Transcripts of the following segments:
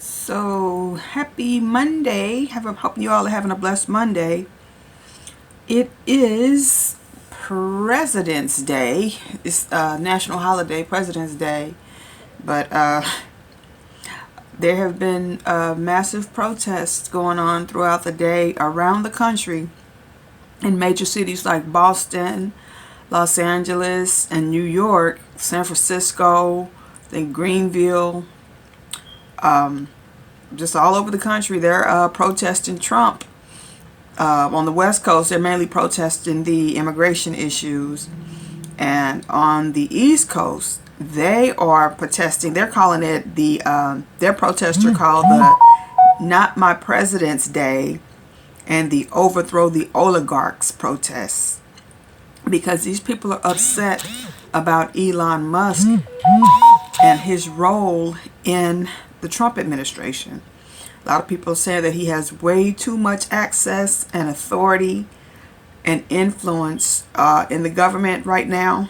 So happy Monday. Hoping you all are having a blessed Monday. It is President's Day. It's national holiday, President's Day. But there have been massive protests going on throughout the day around the country in major cities like Boston, Los Angeles, and New York, San Francisco, I think Greenville, just all over the country. They're protesting Trump. On the West Coast, they're mainly protesting the immigration issues. And on the East Coast, they are protesting. They're calling it their protests are called the Not My President's Day and the Overthrow the Oligarchs protests. Because these people are upset about Elon Musk and his role in the Trump administration. A lot of people say that he has way too much access and authority and influence in the government right now,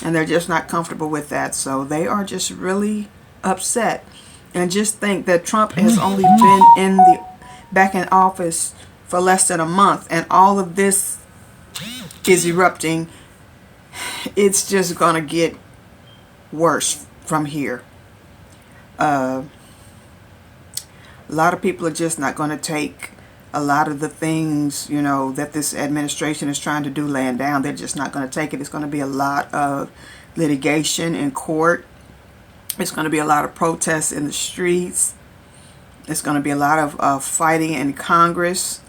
and they're just not comfortable with that. So they are just really upset, and just think that Trump has only been back in office for less than a month, and all of this is erupting. It's just gonna get worse from here. A lot of people are just not going to take a lot of the things, that this administration is trying to do laying down. They're just not going to take it. It's going to be a lot of litigation in court. It's going to be a lot of protests in the streets. It's going to be a lot of fighting in Congress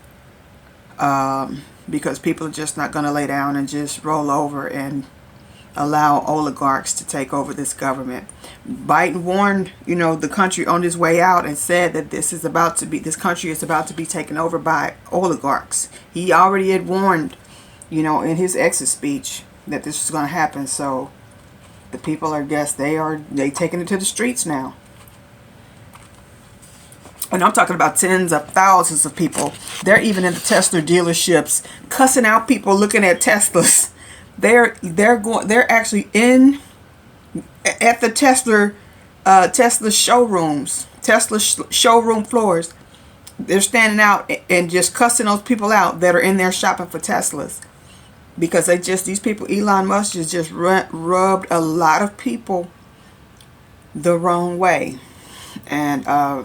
because people are just not going to lay down and just roll over and allow oligarchs to take over this government. Biden warned, the country on his way out and said that this country is about to be taken over by oligarchs. He already had warned, in his exit speech that this was going to happen. So the people they taking it to the streets now. And I'm talking about tens of thousands of people. They're even in the Tesla dealerships cussing out people looking at Teslas. They're actually in at the Tesla showrooms, Tesla showroom floors. They're standing out and just cussing those people out that are in there shopping for Teslas, because these people, Elon Musk has just rubbed a lot of people the wrong way. And I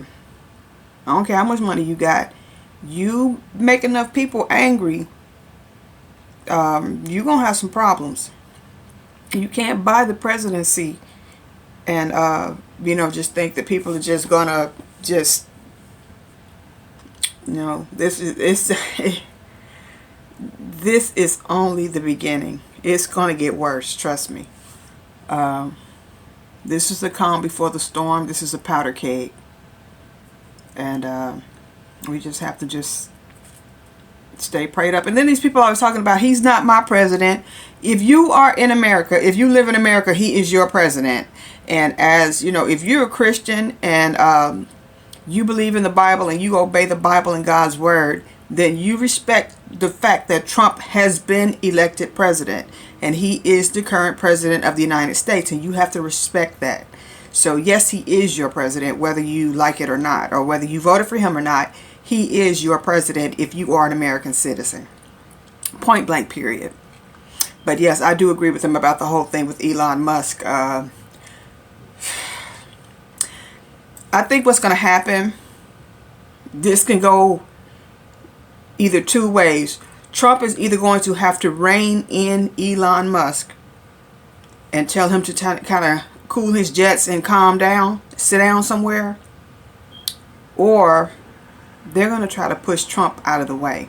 don't care how much money you got, you make enough people angry, you're gonna have some problems. You can't buy the presidency and just think that people are just gonna this is only the beginning. It's gonna get worse, trust me. This is the calm before the storm. This is a powder keg, and we just have to just stay prayed up. And then these people I was talking about, he's not my president. If you are in America, if you live in America, he is your president. And as if you're a Christian and you believe in the Bible and you obey the Bible and God's word, then you respect the fact that Trump has been elected president and he is the current president of the United States, and you have to respect that. So yes, he is your president, whether you like it or not, or whether you voted for him or not. He is your president if you are an American citizen. Point blank, period. But yes, I do agree with him about the whole thing with Elon Musk. I think what's going to happen, this can go either two ways. Trump is either going to have to rein in Elon Musk and tell him to kind of cool his jets and calm down, sit down somewhere, or they're going to try to push Trump out of the way.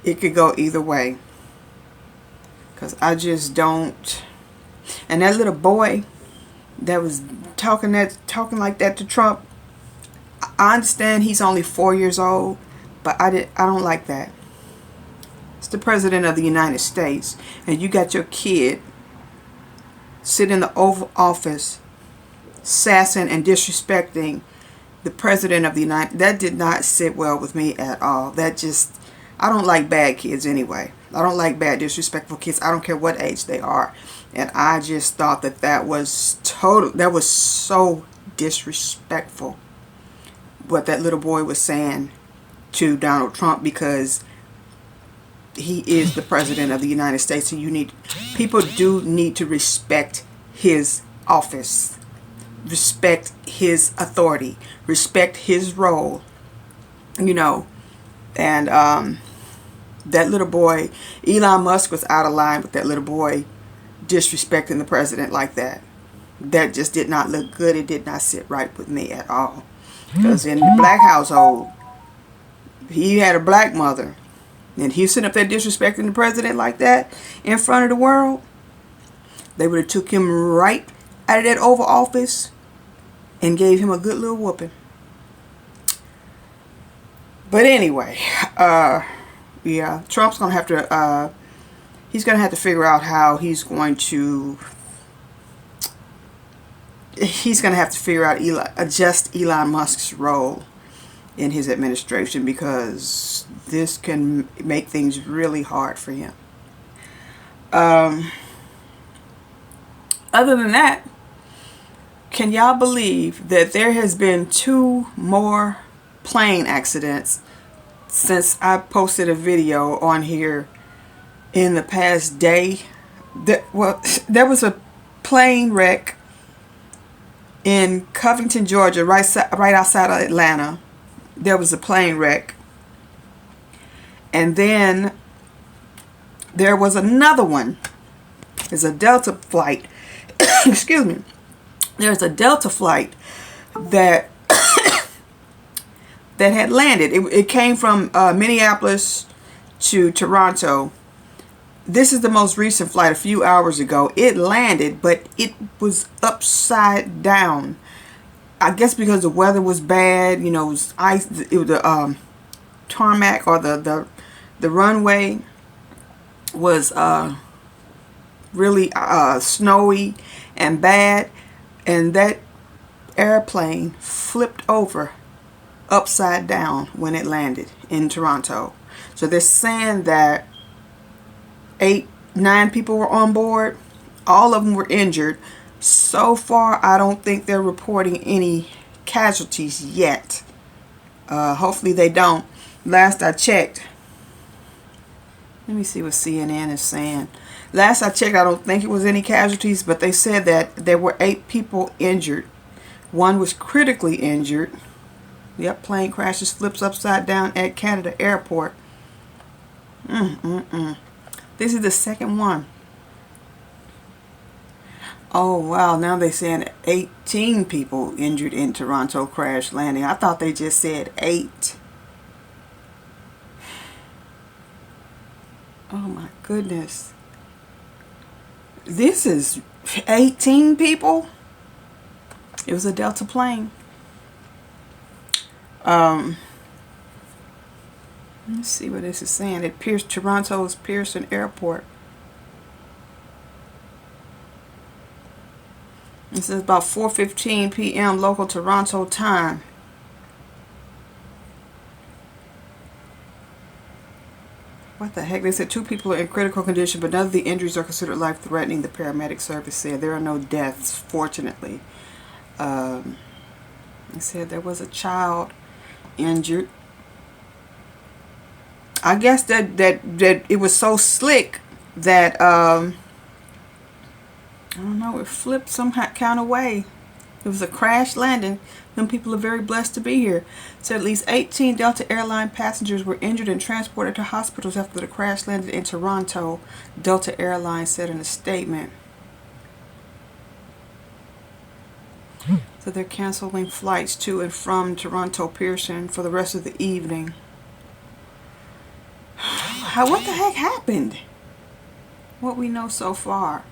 It could go either way, because I just don't. And that little boy that was talking like that to Trump, I understand he's only 4 years old, but I don't like that. It's the president of the United States, and you got your kid sit in the Oval Office sassing and disrespecting the president of the United. That did not sit well with me at all. I don't like bad kids anyway. I don't like bad, disrespectful kids. I don't care what age they are. And I just thought that that was so disrespectful what that little boy was saying to Donald Trump, because he is the president of the United States, and people do need to respect his office, respect his authority, respect his role, you know. And that little boy, Elon Musk, was out of line with that little boy disrespecting the president like that. That just did not look good. It did not sit right with me at all. Because in the black household, he had a black mother, and he was sitting up there disrespecting the president like that in front of the world. They would have took him right out of that Oval Office and gave him a good little whooping. But anyway, yeah, Trump's gonna have to he's gonna have to figure out how he's gonna have to figure out adjust Elon Musk's role in his administration, because this can make things really hard for him. Other than that, can y'all believe that there has been 2 more plane accidents since I posted a video on here in the past day? There was a plane wreck in Covington, Georgia, right outside of Atlanta. There was a plane wreck. And then there was another one. There's a Delta flight. Excuse me. There's a Delta flight that that had landed. It came from Minneapolis to Toronto. This is the most recent flight, a few hours ago. It landed, but it was upside down. I guess because the weather was bad, you know, it was ice. It was the tarmac, or the runway was really snowy and bad, and that airplane flipped over upside down when it landed in Toronto. So they're saying that 9 people were on board. All of them were injured. So far, I don't think they're reporting any casualties yet. Hopefully they don't. Last I checked, let me see what CNN is saying. Last I checked, I don't think it was any casualties, but they said that there were 8 people injured. 1 was critically injured. Yep, plane crashes, flips upside down at Canada Airport. This is the second one. Oh, wow. Now they're saying 18 people injured in Toronto crash landing. I thought they just said 8. Oh, my goodness. This is 18 people? It was a Delta plane. Let's see what this is saying. At Toronto's Pearson Airport. It says about 4:15 p.m. local Toronto time. What the heck? They said 2 people are in critical condition, but none of the injuries are considered life-threatening, the paramedic service said. There are no deaths, fortunately. They said there was a child injured. I guess that it was so slick that I don't know, it flipped some kind of way. It was a crash landing. Them people are very blessed to be here. So at least 18 Delta Airline passengers were injured and transported to hospitals after the crash landed in Toronto, Delta Airlines said in a statement. So they're canceling flights to and from Toronto Pearson for the rest of the evening. What the heck happened? What we know so far.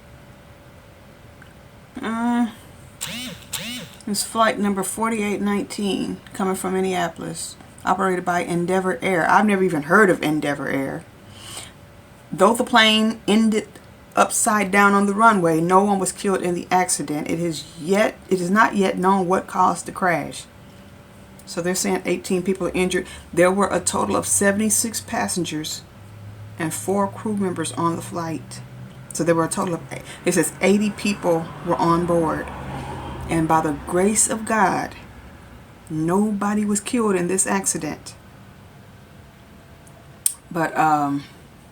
It's flight number 4819 coming from Minneapolis, operated by Endeavour Air. I've never even heard of Endeavour Air. Though the plane ended upside down on the runway, no one was killed in the accident. It is not yet known what caused the crash. So they're saying 18 people are injured. There were a total of 76 passengers and 4 crew members on the flight. So there were a total of, it says 80 people were on board. And by the grace of God, nobody was killed in this accident. But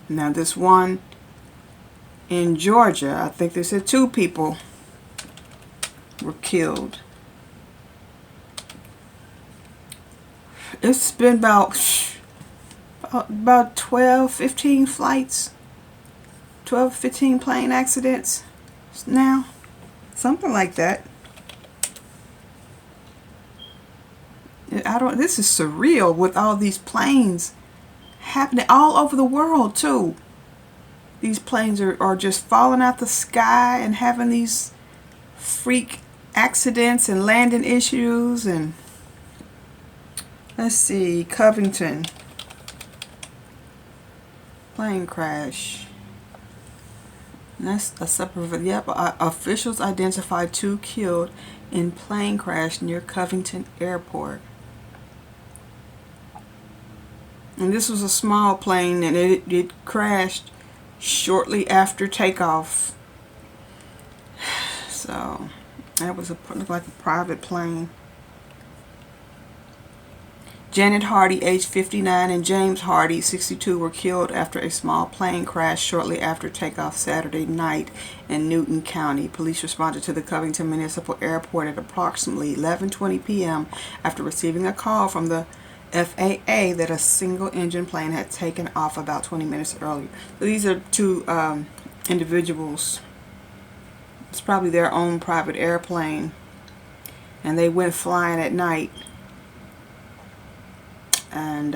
now this one in Georgia, I think they said 2 people were killed. It's been about 12, 15 flights, 12, 15 plane accidents now, something like that. This is surreal with all these planes happening all over the world too. These planes are just falling out the sky and having these freak accidents and landing issues. And let's see, Covington plane crash. And that's a separate. Yep, officials identified 2 killed in plane crash near Covington Airport. And this was a small plane, and it crashed shortly after takeoff. So that was looked like a private plane. Janet Hardy, age 59, and James Hardy, 62, were killed after a small plane crash shortly after takeoff Saturday night in Newton County. Police responded to the Covington Municipal Airport at approximately 11:20 p.m. after receiving a call from the FAA that a single-engine plane had taken off about 20 minutes earlier. So these are 2 individuals. It's probably their own private airplane, and they went flying at night. And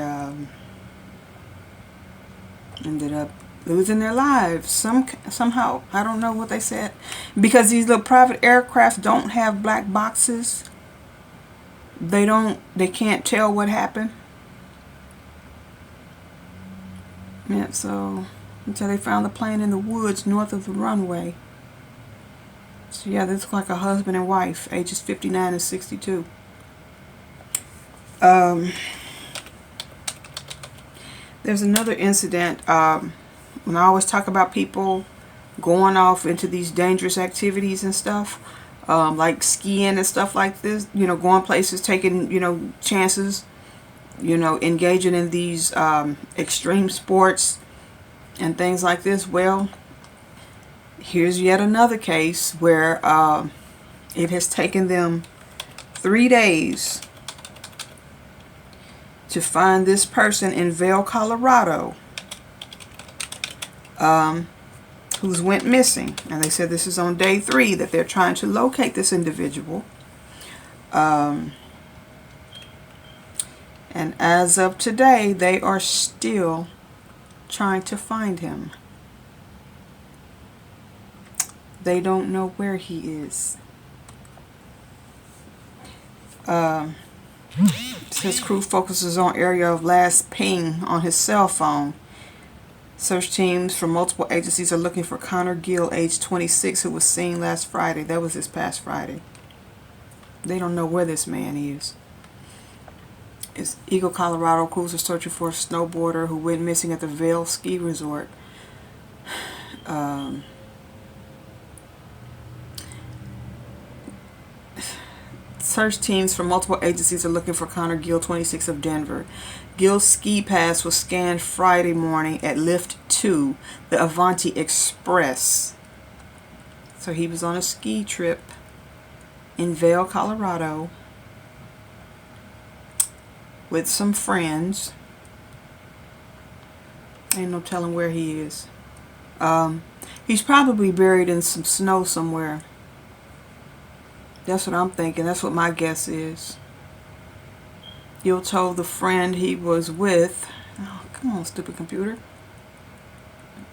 ended up losing their lives somehow. I don't know what they said, because these little private aircraft don't have black boxes. They can't tell what happened. Yeah, so until they found the plane in the woods north of the runway. So yeah, this is like a husband and wife, ages 59 and 62. There's another incident. When I always talk about people going off into these dangerous activities and stuff, like skiing and stuff like this, going places, taking, chances, engaging in these extreme sports and things like this. Well, here's yet another case where it has taken them 3 days to find this person in Vail, Colorado, who's went missing. And they said this is on day 3 that they're trying to locate this individual. And as of today, they are still trying to find him. They don't know where he is. Says crew focuses on area of last ping on his cell phone. Search teams from multiple agencies are looking for Connor Gill, age 26, who was seen last Friday. That was this past Friday. They don't know where this man is. It's Eagle, Colorado. Crews are searching for a snowboarder who went missing at the Vail Ski Resort. Search teams from multiple agencies are looking for Connor Gill, 26, of Denver. Gill's ski pass was scanned Friday morning at Lift 2, the Avanti Express. So he was on a ski trip in Vail, Colorado with some friends. Ain't no telling where he is. He's probably buried in some snow somewhere. That's what I'm thinking. That's what my guess is. Gill told the friend he was with. Oh, come on, stupid computer.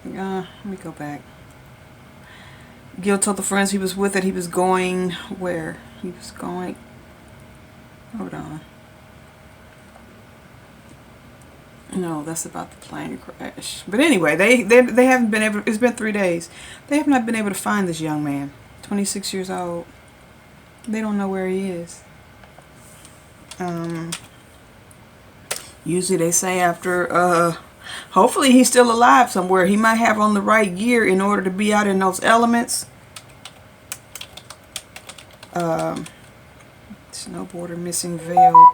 Let me go back. Gill told the friends he was with that he was going where? He was going. Hold on. No, that's about the plane crash. But anyway, they haven't been able. It's been 3 days. They have not been able to find this young man, 26 years old. They don't know where he is. Usually they say after Hopefully he's still alive somewhere. He might have on the right gear in order to be out in those elements. Snowboarder missing veil.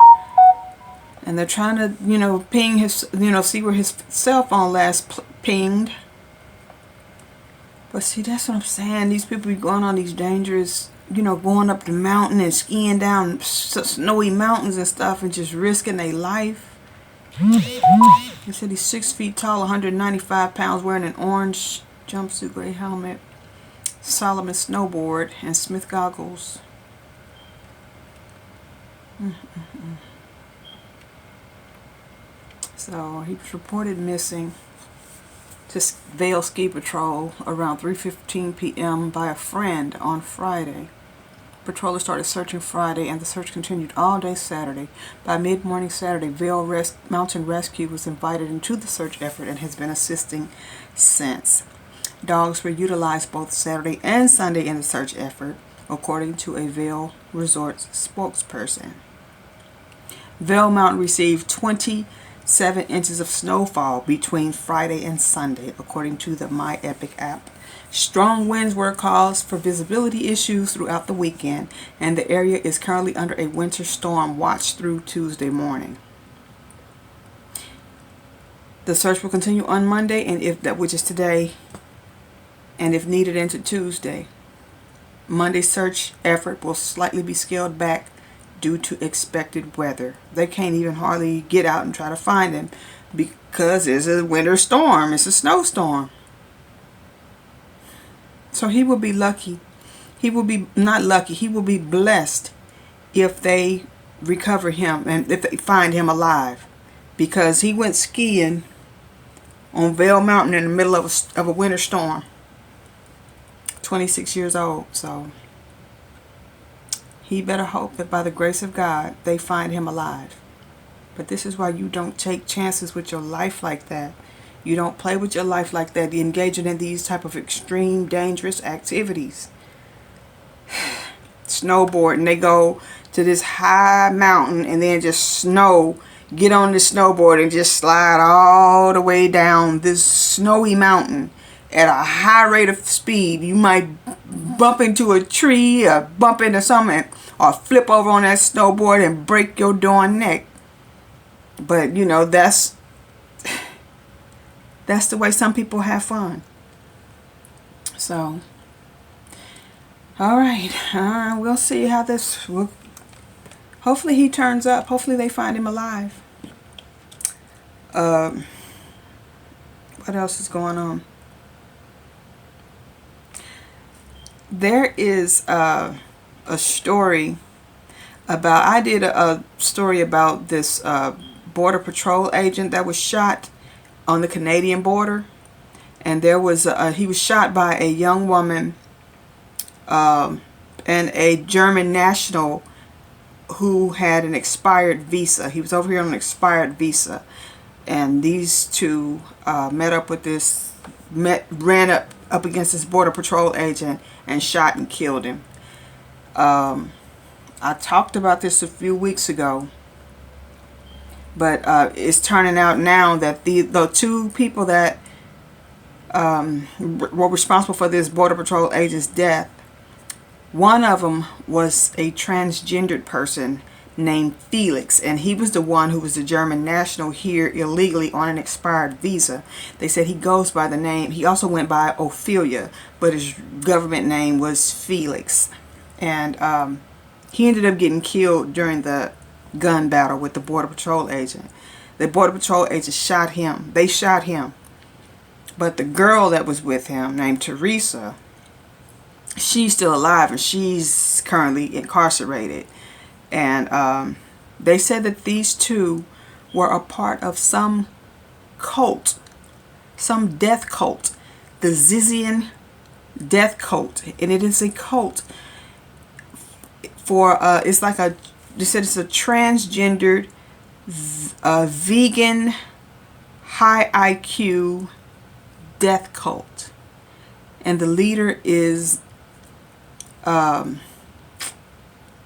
And they're trying to, ping his, see where his cell phone last pinged. But see, that's what I'm saying. These people be going on these dangerous, going up the mountain and skiing down snowy mountains and stuff and just risking their life. They said he's 6 feet tall, 195 pounds, wearing an orange jumpsuit, gray helmet, Solomon snowboard, and Smith goggles. So he was reported missing to Vail Ski Patrol around 3:15 p.m. by a friend on Friday. Patrollers started searching Friday, and the search continued all day Saturday. By mid-morning Saturday, Vail Mountain Rescue was invited into the search effort and has been assisting since. Dogs were utilized both Saturday and Sunday in the search effort, according to a Vail Resorts spokesperson. Vail Mountain received 27 inches of snowfall between Friday and Sunday, according to the My Epic app. Strong winds were a cause for visibility issues throughout the weekend, and the area is currently under a winter storm watch through Tuesday morning. The search will continue on Monday, which is today, and if needed into Tuesday. Monday's search effort will slightly be scaled back due to expected weather. They can't even hardly get out and try to find him because it's a winter storm. It's a snowstorm. So he will be lucky. He will be not lucky. He will be blessed if they recover him and if they find him alive, because he went skiing on Vail Mountain in the middle of a winter storm. 26 years old. So he better hope that by the grace of God they find him alive. But this is why you don't take chances with your life like that. You don't play with your life like that, engaging in these type of extreme, dangerous activities. Snowboarding, they go to this high mountain and then just get on the snowboard and just slide all the way down this snowy mountain at a high rate of speed. You might bump into a tree or bump into something or flip over on that snowboard and break your darn neck. But, that's the way some people have fun. So, all right. We'll see how this will. Hopefully he turns up. Hopefully they find him alive. What else is going on? There is a story about. I did a story about this Border Patrol agent that was shot on the Canadian border, and there was he was shot by a young woman and a German national who had an expired visa. He was over here on an expired visa, and these two ran up against this Border Patrol agent and shot and killed him. I talked about this a few weeks ago, but it's turning out now that the two people that were responsible for this Border Patrol agent's death, one of them was a transgendered person named Felix, and he was the one who was the German national here illegally on an expired visa. They said he goes by the name, he also went by Ophelia, but his government name was Felix. And he ended up getting killed during the gun battle with the Border Patrol agent. The Border Patrol agent shot him. They shot him. But the girl that was with him, named Teresa, she's still alive and she's currently incarcerated. And they said that these two were a part of some cult, some death cult, the Zizian death cult. And it is a cult for, it's like they said it's a transgendered, vegan, high IQ death cult. And the leader is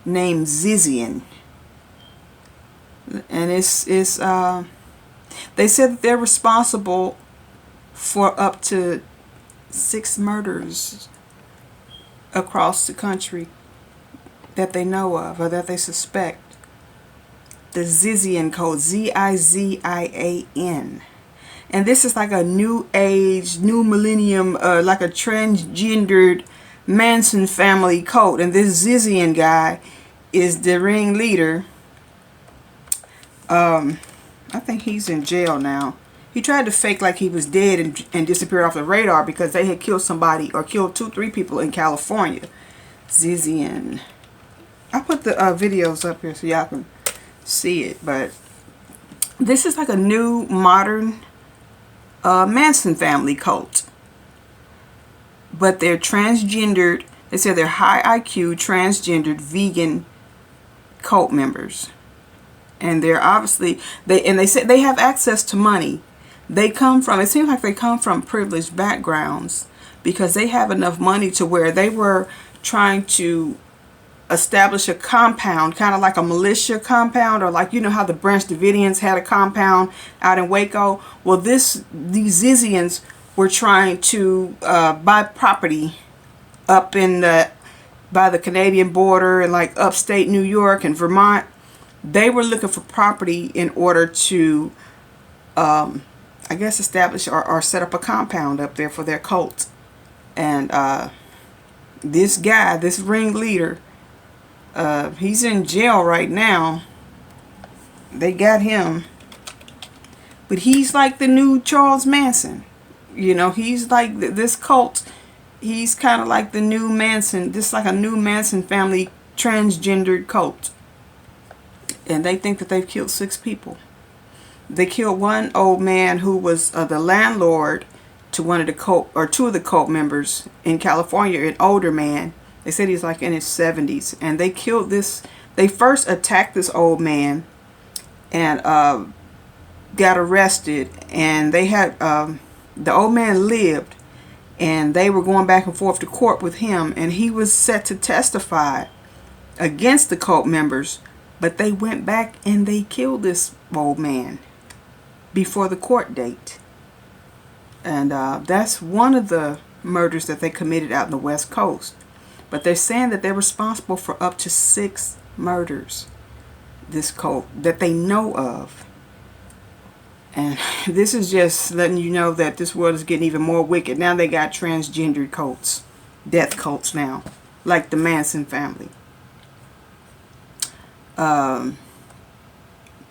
named Zizian, and it's They said that they're responsible for up to 6 murders across the country that they know of or that they suspect. The Zizian code, Zizian. And this is like a new age, new millennium, like a transgendered Manson family cult. And this Zizian guy is the ringleader. I think he's in jail now. He tried to fake like he was dead and disappeared off the radar because they had killed somebody or killed 2-3 people in California. Zizian. I put the videos up here so y'all can see it. But this is like a new modern Manson family cult. But they're transgendered. They say they're high IQ, transgendered, vegan cult members. And they're obviously, they say they have access to money. They come from, it seems like they come from privileged backgrounds because they have enough money to where they were trying to establish a compound, kind of like a militia compound, or like, you know how the Branch Davidians had a compound out in Waco. Well, these Zizians were trying to buy property up in by the Canadian border and like upstate New York and Vermont. They were looking for property in order to I guess establish or set up a compound up there for their cult. And this guy, this ringleader, he's in jail right now. They got him. But he's like the new Charles Manson. You know, he's like this cult. He's kind of like the new Manson. This is like a new Manson family transgendered cult. And they think that they've killed 6 people. They killed one old man who was the landlord to one of the cult, or 2 of the cult members in California, an older man. They said he's like in his 70s. And they killed this, they first attacked this old man and got arrested. And they had, the old man lived, and they were going back and forth to court with him. And he was set to testify against the cult members. But they went back and they killed this old man before the court date. And that's one of the murders that they committed out in the West Coast. But they're saying that they're responsible for up to 6 murders, this cult, that they know of. And this is just letting you know that this world is getting even more wicked. Now they got transgendered cults, death cults now, like the Manson family.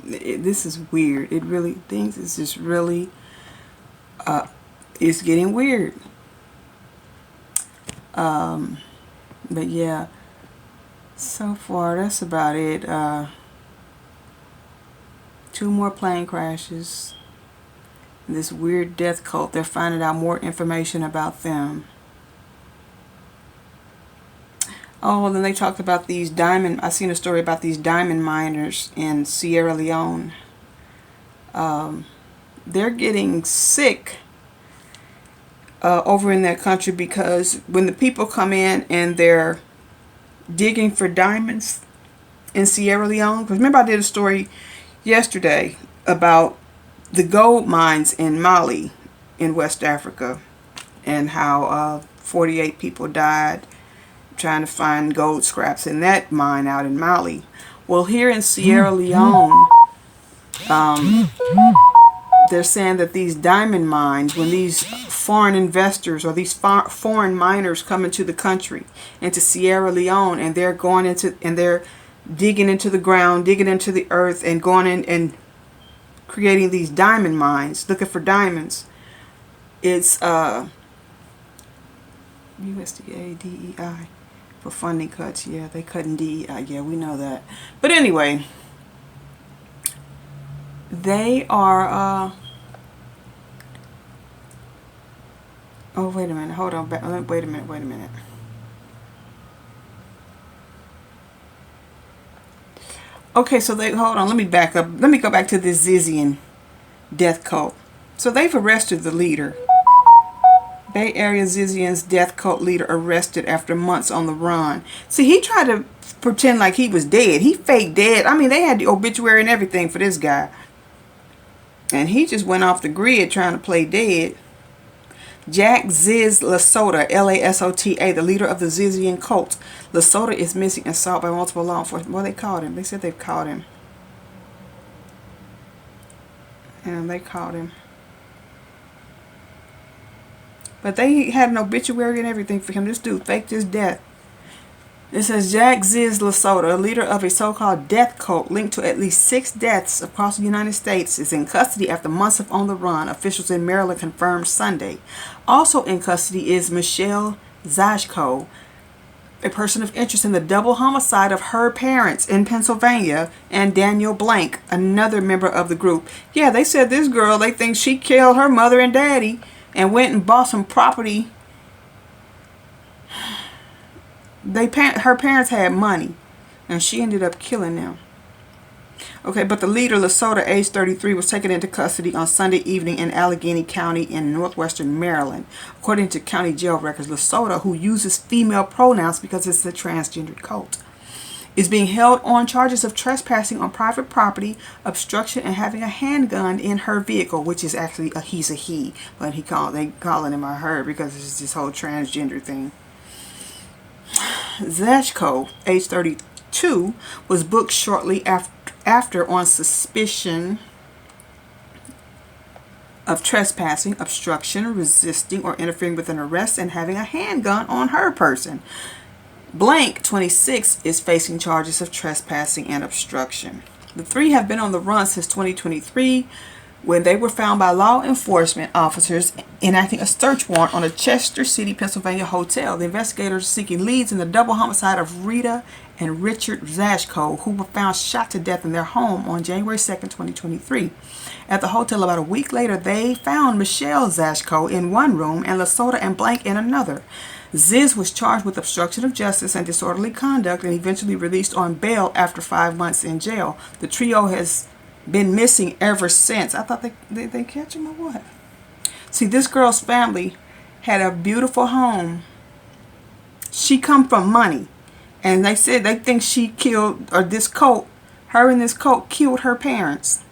This is weird. It really, things is just really, it's getting weird. But yeah, so far that's about it. 2 more plane crashes. This weird death cult, they're finding out more information about them. Oh, then they talked about these I seen a story about these diamond miners in Sierra Leone. They're getting sick over in that country because when the people come in and they're digging for diamonds in Sierra Leone, because remember I did a story yesterday about the gold mines in Mali in West Africa and how 48 people died trying to find gold scraps in that mine out in Mali. Well, here in Sierra Leone, they're saying that these diamond mines, when these foreign investors or these foreign miners come into the country, into Sierra Leone, and they're going into, and they're digging into the ground, digging into the earth, and going in and creating these diamond mines, looking for diamonds. It's USDA, DEI. For funding cuts. Yeah, they cutting DEI. Yeah, we know that. But anyway, they are oh, wait a minute. Hold on. Wait a minute. Okay, so they, hold on. Let me back up. Let me go back to this Zizian death cult. So they've arrested the leader. Bay Area Zizian's death cult leader arrested after months on the run. See, he tried to pretend like he was dead. He faked dead. I mean, they had the obituary and everything for this guy. And he just went off the grid trying to play dead. Jack Ziz Lasota, Lasota, the leader of the Zizian cult. Lasota is missing and sought by multiple law enforcement. Well, they caught him. They said they've caught him. And they caught him. But they had an obituary and everything for him. This dude faked his death. It says Jack Ziz Lasota, leader of a so-called death cult linked to at least 6 deaths across the United States, is in custody after months of on the run, officials in Maryland confirmed Sunday. Also in custody is Michelle Zashko, a person of interest in the double homicide of her parents in Pennsylvania, and Daniel Blank, another member of the group. Yeah, they said this girl, they think she killed her mother and daddy and went and bought some property. Her parents had money, and she ended up killing them. Okay, but the leader, Lasota, age 33, was taken into custody on Sunday evening in Allegheny County in northwestern Maryland. According to county jail records, Lasota, who uses female pronouns because it's a transgendered cult, is being held on charges of trespassing on private property, obstruction, and having a handgun in her vehicle, which is actually a he, but they calling him a her because it's this whole transgender thing. Zashko, age 32, was booked shortly after on suspicion of trespassing, obstruction, resisting, or interfering with an arrest, and having a handgun on her person. Blank, 26, is facing charges of trespassing and obstruction. The 3 have been on the run since 2023, when they were found by law enforcement officers enacting a search warrant on a Chester City, Pennsylvania hotel. The investigators are seeking leads in the double homicide of Rita and Richard Zashko, who were found shot to death in their home on January 2nd, 2023. At the hotel about a week later, they found Michelle Zashko in one room and Lasota and Blank in another. Ziz was charged with obstruction of justice and disorderly conduct and eventually released on bail after 5 months in jail. The trio has been missing ever since. I thought they catch him or what? See, this girl's family had a beautiful home. She come from money. And they said they think she killed, or this cult, her and this cult killed her parents.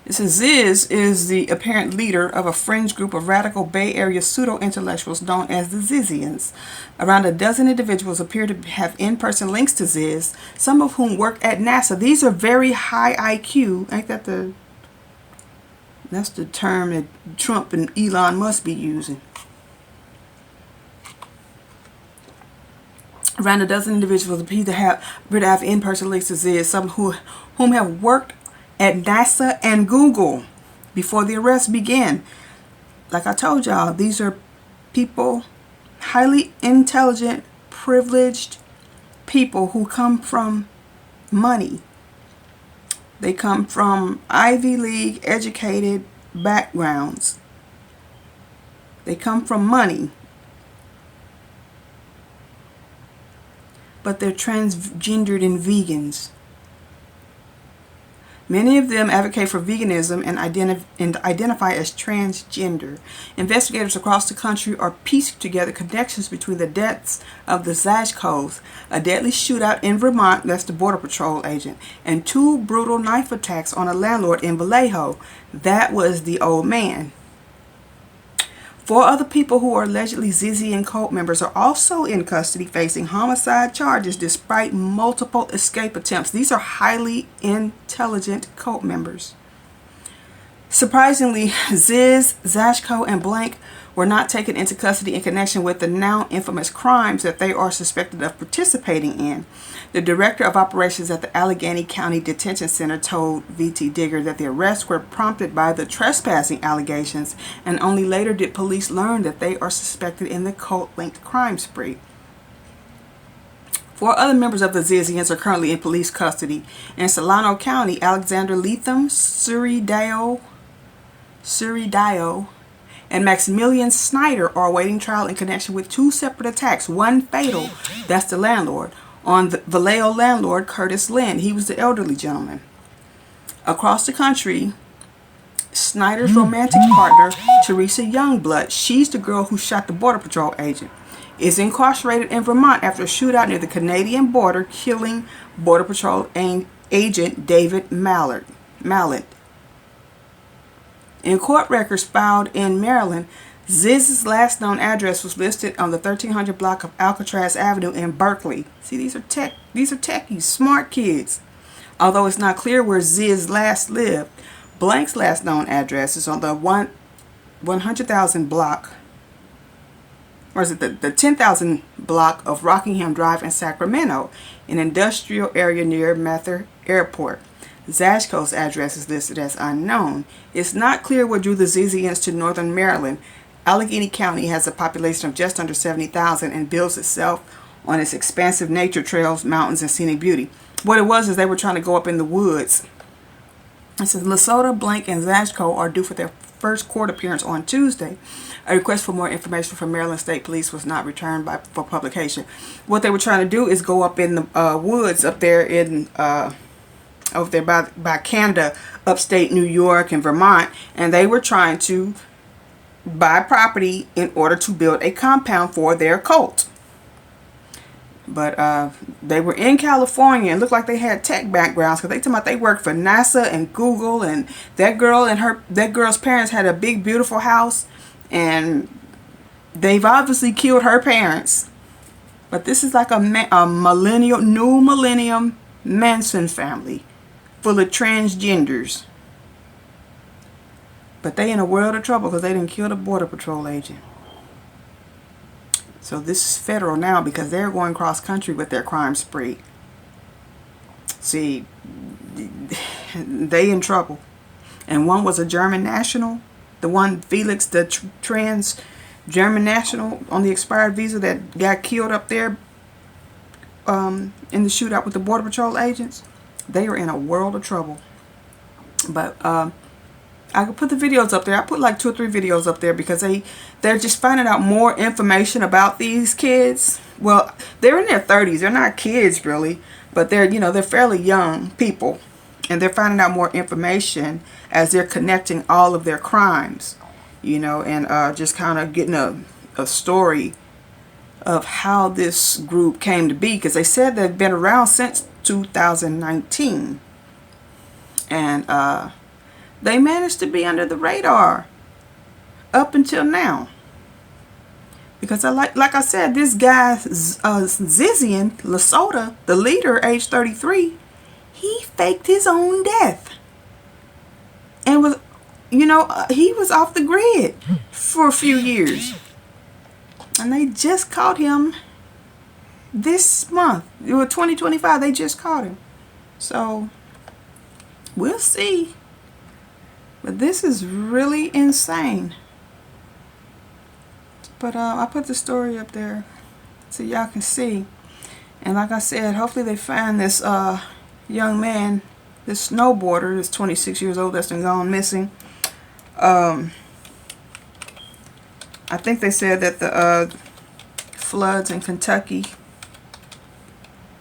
It says Ziz is the apparent leader of a fringe group of radical Bay Area pseudo-intellectuals known as the Zizians. Around a dozen individuals appear to have in-person links to Ziz, some of whom work at NASA. These are very high IQ. Ain't that that's the term that Trump and Elon must be using. Around a dozen individuals appear to have in-person links to Ziz, some whom have worked at NASA and Google before the arrest began. Like I told y'all, these are people, highly intelligent, privileged people who come from money. They come from Ivy League educated backgrounds. They come from money. But they're transgendered and vegans. Many of them advocate for veganism and identify as transgender. Investigators across the country are piecing together connections between the deaths of the Zashkos, a deadly shootout in Vermont, that's the Border Patrol agent, and 2 brutal knife attacks on a landlord in Vallejo, that was the old man. 4 other people who are allegedly Zizian cult members are also in custody facing homicide charges despite multiple escape attempts. These are highly intelligent cult members. Surprisingly, Ziz, Zashko, and Blank were not taken into custody in connection with the now infamous crimes that they are suspected of participating in. The director of operations at the Allegheny County Detention Center told VT Digger that the arrests were prompted by the trespassing allegations, and only later did police learn that they are suspected in the cult-linked crime spree. 4 other members of the Zizians are currently in police custody. In Solano County, Alexander Leatham, Suridio, and Maximilian Snyder are awaiting trial in connection with 2 separate attacks, one fatal, that's the landlord, on the Vallejo landlord Curtis Lynn. He was the elderly gentleman. Across the country, Snyder's romantic partner, Teresa Youngblood, she's the girl who shot the Border Patrol agent, is incarcerated in Vermont after a shootout near the Canadian border, killing Border Patrol agent David Mallet. In court records filed in Maryland, Ziz's last known address was listed on the 1300 block of Alcatraz Avenue in Berkeley. See, these are techies, smart kids. Although it's not clear where Ziz last lived, Blank's last known address is on the 100,000 block, or is it the 10,000 block of Rockingham Drive in Sacramento, an industrial area near Mather Airport. Zashko's address is listed as unknown. It's not clear what drew the Zizians to northern Maryland. Allegheny County has a population of just under 70,000 and builds itself on its expansive nature trails, mountains, and scenic beauty. What it was is they were trying to go up in the woods. It says Lesota, Blank, and Zashko are due for their first court appearance on Tuesday. A request for more information from Maryland State Police was not returned for publication. What they were trying to do is go up in the woods up there in over there by Canada, upstate New York and Vermont, and they were trying to buy property in order to build a compound for their cult. But they were in California and looked like they had tech backgrounds, because they talking about they worked for NASA and Google, and that girl's parents had a big beautiful house, and they've obviously killed her parents. But this is like a new millennium Manson family full of transgenders. But they in a world of trouble because they didn't kill the Border Patrol agent. So this is federal now because they're going cross country with their crime spree. See, they in trouble. And one was a German national. The one, Felix, the trans German national on the expired visa that got killed up there in the shootout with the Border Patrol agents. They are in a world of trouble. But I could put the videos up there. I put like 2 or 3 videos up there because they're just finding out more information about these kids. Well, they're in their 30s. They're not kids really, but they're fairly young people, and they're finding out more information as they're connecting all of their crimes, and just kind of getting a story of how this group came to be, because they said they've been around since 2019, and they managed to be under the radar up until now. Because like I said, this guy Zizian Lesota, the leader, age 33, he faked his own death and was, he was off the grid for a few years, and they just caught him this month. It was 2025. They just caught him, so we'll see. But this is really insane. But I put the story up there so y'all can see. And like I said, hopefully they find this young man, this snowboarder, this 26 years old that's been gone missing. I think they said that the floods in Kentucky,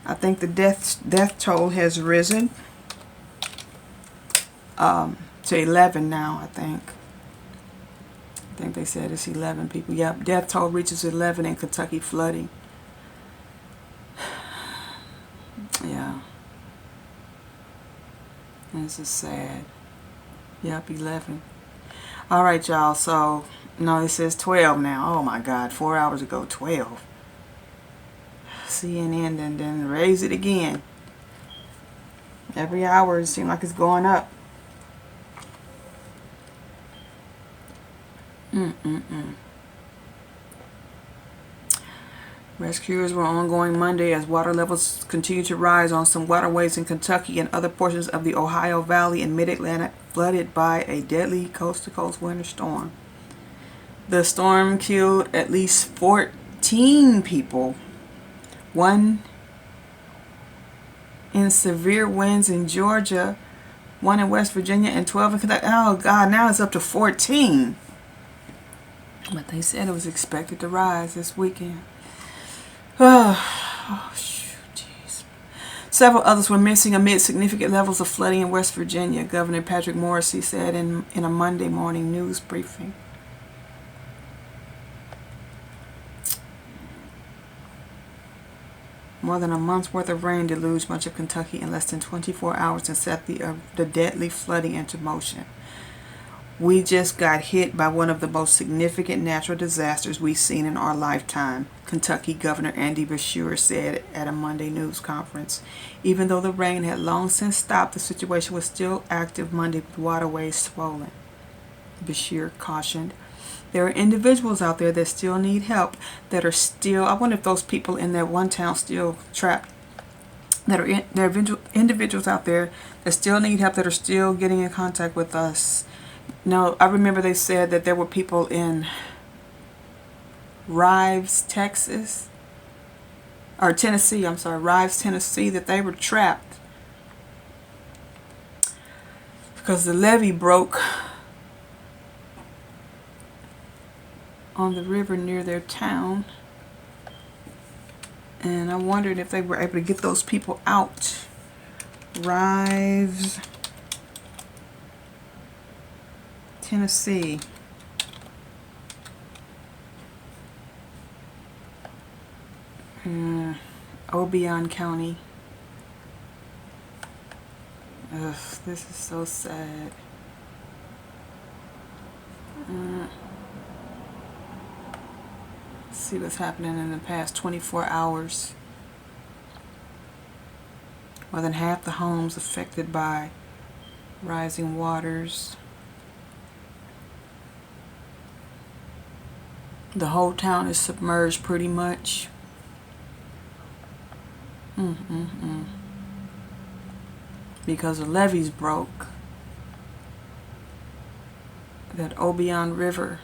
I think the death toll has risen to 11 now, I think. I think they said it's 11 people. Yep, death toll reaches 11 in Kentucky flooding. Yeah. This is sad. Yep, 11. Alright, y'all. So, no, it says 12 now. Oh my God, 4 hours ago, 12. CNN then raise it again. Every hour it seems like it's going up. Rescuers were ongoing Monday as water levels continue to rise on some waterways in Kentucky and other portions of the Ohio Valley and Mid-Atlantic flooded by a deadly coast-to-coast winter storm. The storm killed at least 14 people, one in severe winds in Georgia, one in West Virginia, and 12 in Kentucky. Oh God, now it's up to 14. But they said it was expected to rise this weekend. Oh, shoot, jeez. Several others were missing amid significant levels of flooding in West Virginia, Governor Patrick Morrisey said in a Monday morning news briefing. More than a month's worth of rain deluged much of Kentucky in less than 24 hours and set the deadly flooding into motion. We just got hit by one of the most significant natural disasters we've seen in our lifetime, Kentucky Governor Andy Beshear said at a Monday news conference. Even though the rain had long since stopped, the situation was still active Monday with waterways swollen. Beshear cautioned. There are individuals out there that still need help, that are still, I wonder if those people in that one town still trapped, there are individuals out there that still need help, that are still getting in contact with us. No, I remember they said that there were people in Rives, Texas, or Tennessee, I'm sorry, Rives, Tennessee, that they were trapped because the levee broke on the river near their town. And I wondered if they were able to get those people out. Rives, Tennessee. Obion County. Ugh, this is so sad. See what's happening in the past 24 hours. More than half the homes affected by rising waters. The whole town is submerged pretty much. Because the levees broke. That Obion River.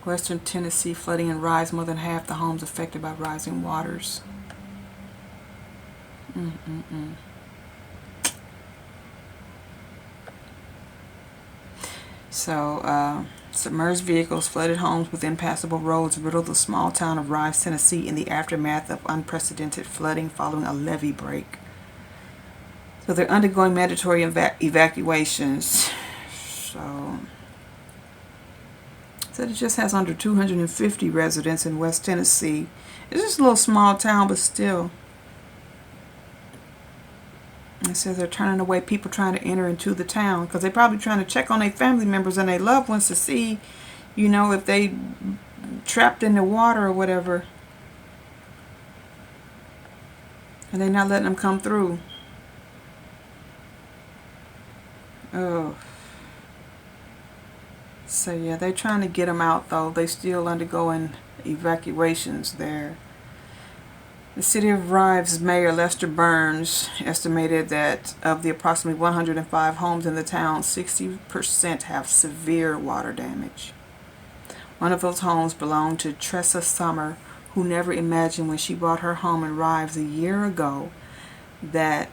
Western Tennessee flooding and rise, more than half the homes affected by rising waters. So, submerged vehicles, flooded homes with impassable roads riddled the small town of Rives, Tennessee in the aftermath of unprecedented flooding following a levee break. So they're undergoing mandatory evacuations. So it just has under 250 residents in West Tennessee. It's just a little small town, but still. It says they're turning away people trying to enter into the town because they're probably trying to check on their family members and their loved ones to see, you know, if they trapped in the water or whatever. And they're not letting them come through. Oh. So yeah, they're trying to get them out though. They still undergoing evacuations there. The city of Rives Mayor Lester Burns estimated that of the approximately 105 homes in the town, 60% have severe water damage. One of those homes belonged to Tressa Summer, who never imagined when she bought her home in Rives a year ago that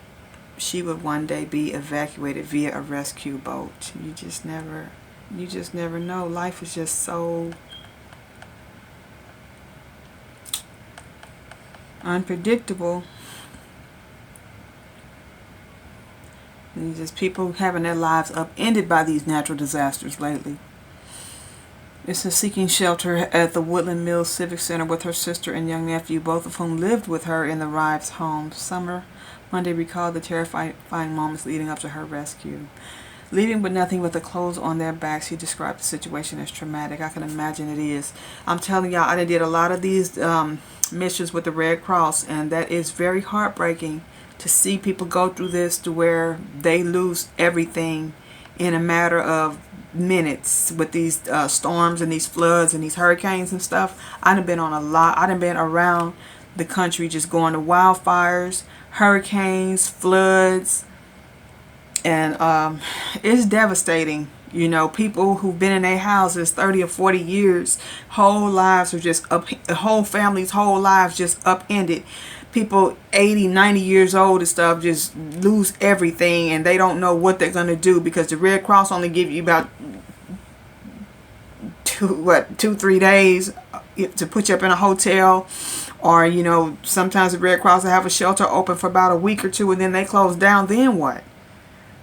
she would one day be evacuated via a rescue boat. You just never know. Life is just so unpredictable. And just people having their lives upended by these natural disasters lately. It's a seeking shelter at the Woodland Mills Civic Center with her sister and young nephew, both of whom lived with her in the Rives home. Summer Monday recalled the terrifying moments leading up to her rescue. Leaving with nothing but the clothes on their backs, he described the situation as traumatic. I can imagine it is. I'm telling y'all, I did a lot of these missions with the Red Cross, and that is very heartbreaking to see people go through this to where they lose everything in a matter of minutes with these storms and these floods and these hurricanes and stuff. I done been on a lot. I done been around the country just going to wildfires, hurricanes, floods. And it's devastating. You know, people who've been in their houses 30 or 40 years, whole lives are just whole families, whole lives just upended. People 80, 90 years old and stuff just lose everything, and they don't know what they're going to do because the Red Cross only give you about 2-3 days to put you up in a hotel. Or, you know, sometimes the Red Cross will have a shelter open for about a week or two and then they close down. Then what?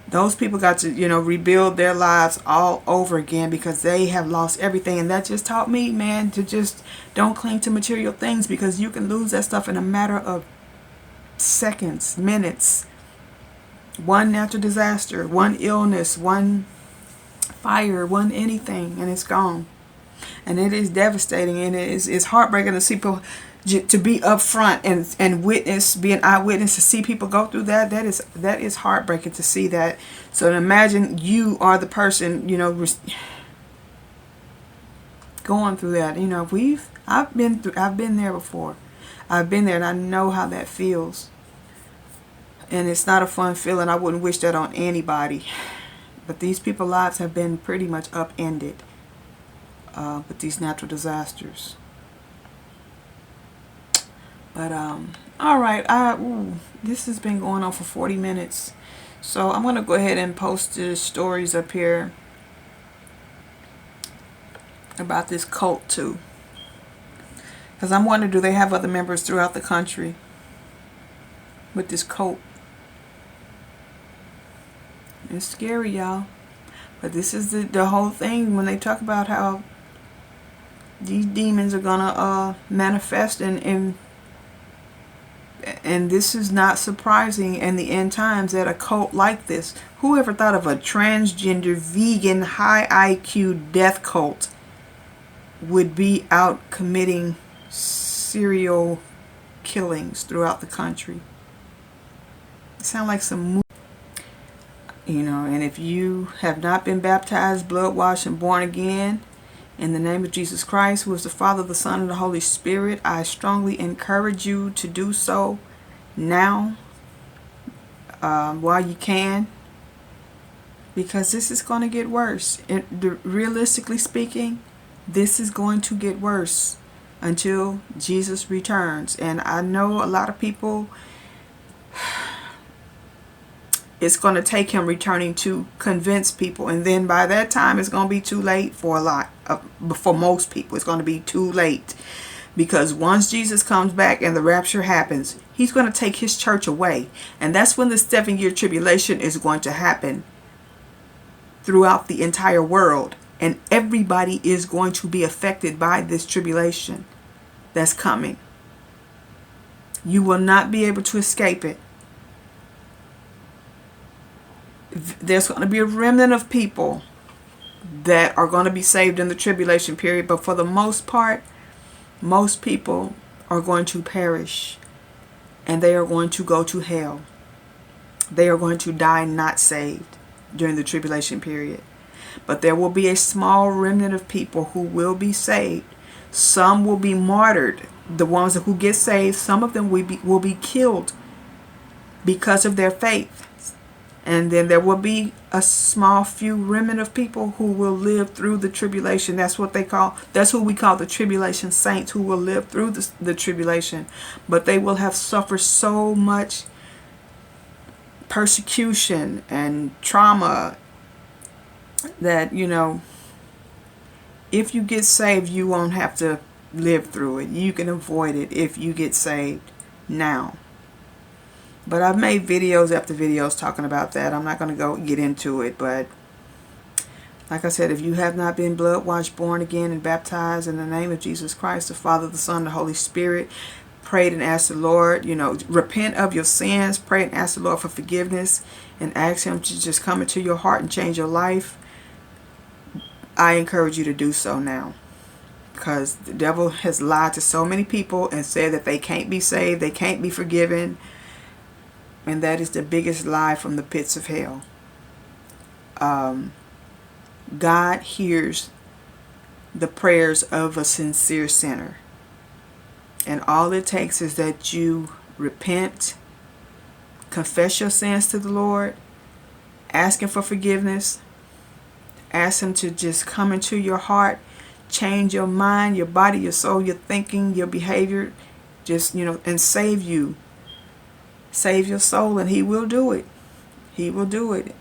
Those people got to, you know, rebuild their lives all over again because they have lost everything. And that just taught me, man, to just don't cling to material things because you can lose that stuff in a matter of seconds, minutes. One natural disaster, one illness, one fire, one anything, and it's gone. And it is devastating, and it's heartbreaking to see people, to be up front and witness, be an eyewitness, to see people go through that. That is heartbreaking to see that. So imagine you are the person, you know, going through that. You know, I've been there before. I've been there, and I know how that feels. And it's not a fun feeling. I wouldn't wish that on anybody. But these people's lives have been pretty much upended with these natural disasters. But all right, this has been going on for 40 minutes, so I'm gonna go ahead and post the stories up here about this cult too, because I'm wondering, do they have other members throughout the country with this cult? It's scary, y'all. But this is the whole thing when they talk about how these demons are gonna manifest, and this is not surprising in the end times that a cult like this. Who ever thought of a transgender, vegan, high IQ death cult would be out committing serial killings throughout the country? It sounds like some, you know. And if you have not been baptized, blood washed, and born again in the name of Jesus Christ, who is the Father, the Son, and the Holy Spirit, I strongly encourage you to do so now, while you can, because this is going to get worse. Realistically speaking, this is going to get worse until Jesus returns. And I know a lot of people, it's going to take him returning to convince people, and then by that time it's going to be too late for a lot for most people. It's going to be too late, because once Jesus comes back and the rapture happens, he's going to take his church away, and that's when the 7-year tribulation is going to happen throughout the entire world, and everybody is going to be affected by this tribulation that's coming. You will not be able to escape it. There's going to be a remnant of people that are going to be saved in the tribulation period, but for the most part, most people are going to perish, and they are going to go to hell. They are going to die not saved during the tribulation period. But there will be a small remnant of people who will be saved. Some will be martyred. The ones who get saved, some of them will be killed because of their faith. And then there will be a small few remnant of people who will live through the tribulation. That's what that's who we call the tribulation saints, who will live through the tribulation. But they will have suffered so much persecution and trauma that, you know, if you get saved, you won't have to live through it. You can avoid it if you get saved now. But I've made videos after videos talking about that. I'm not going to get into it. But like I said, if you have not been blood washed, born again, and baptized in the name of Jesus Christ, the Father, the Son, the Holy Spirit, prayed and asked the Lord, you know, repent of your sins, pray and ask the Lord for forgiveness, and ask him to just come into your heart and change your life, I encourage you to do so now. Because the devil has lied to so many people and said that they can't be saved, they can't be forgiven. And that is the biggest lie from the pits of hell. God hears the prayers of a sincere sinner. And all it takes is that you repent, confess your sins to the Lord, ask him for forgiveness, ask him to just come into your heart, change your mind, your body, your soul, your thinking, your behavior, just, you know, and save you. Save your soul, and he will do it. He will do it.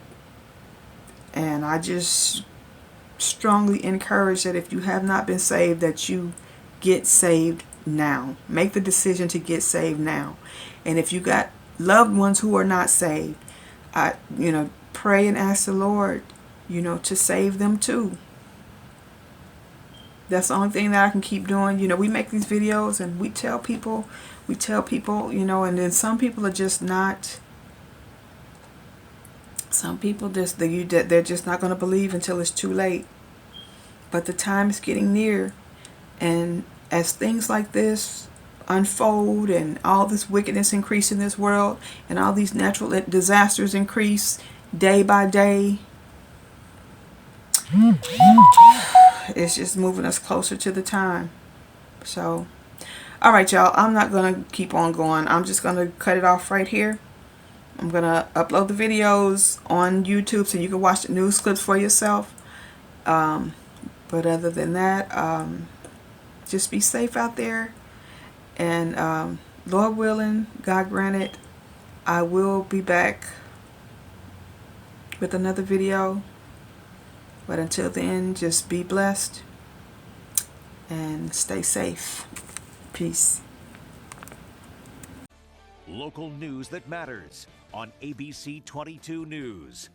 And I just strongly encourage that if you have not been saved, that you get saved now. Make the decision to get saved now. And if you got loved ones who are not saved, pray and ask the Lord, to save them too. That's the only thing that I can keep doing. We make these videos and we tell people, and then some people are just not Some people they're just not going to believe until it's too late. But the time is getting near, and as things like this unfold and all this wickedness increase in this world and all these natural disasters increase day by day, it's just moving us closer to the time. So, all right, y'all, I'm not going to keep on going. I'm just going to cut it off right here. I'm going to upload the videos on YouTube so you can watch the news clips for yourself. But other than that, just be safe out there. And Lord willing, God granted, I will be back with another video. But until then, just be blessed and stay safe. Peace. Local news that matters on ABC 22 News.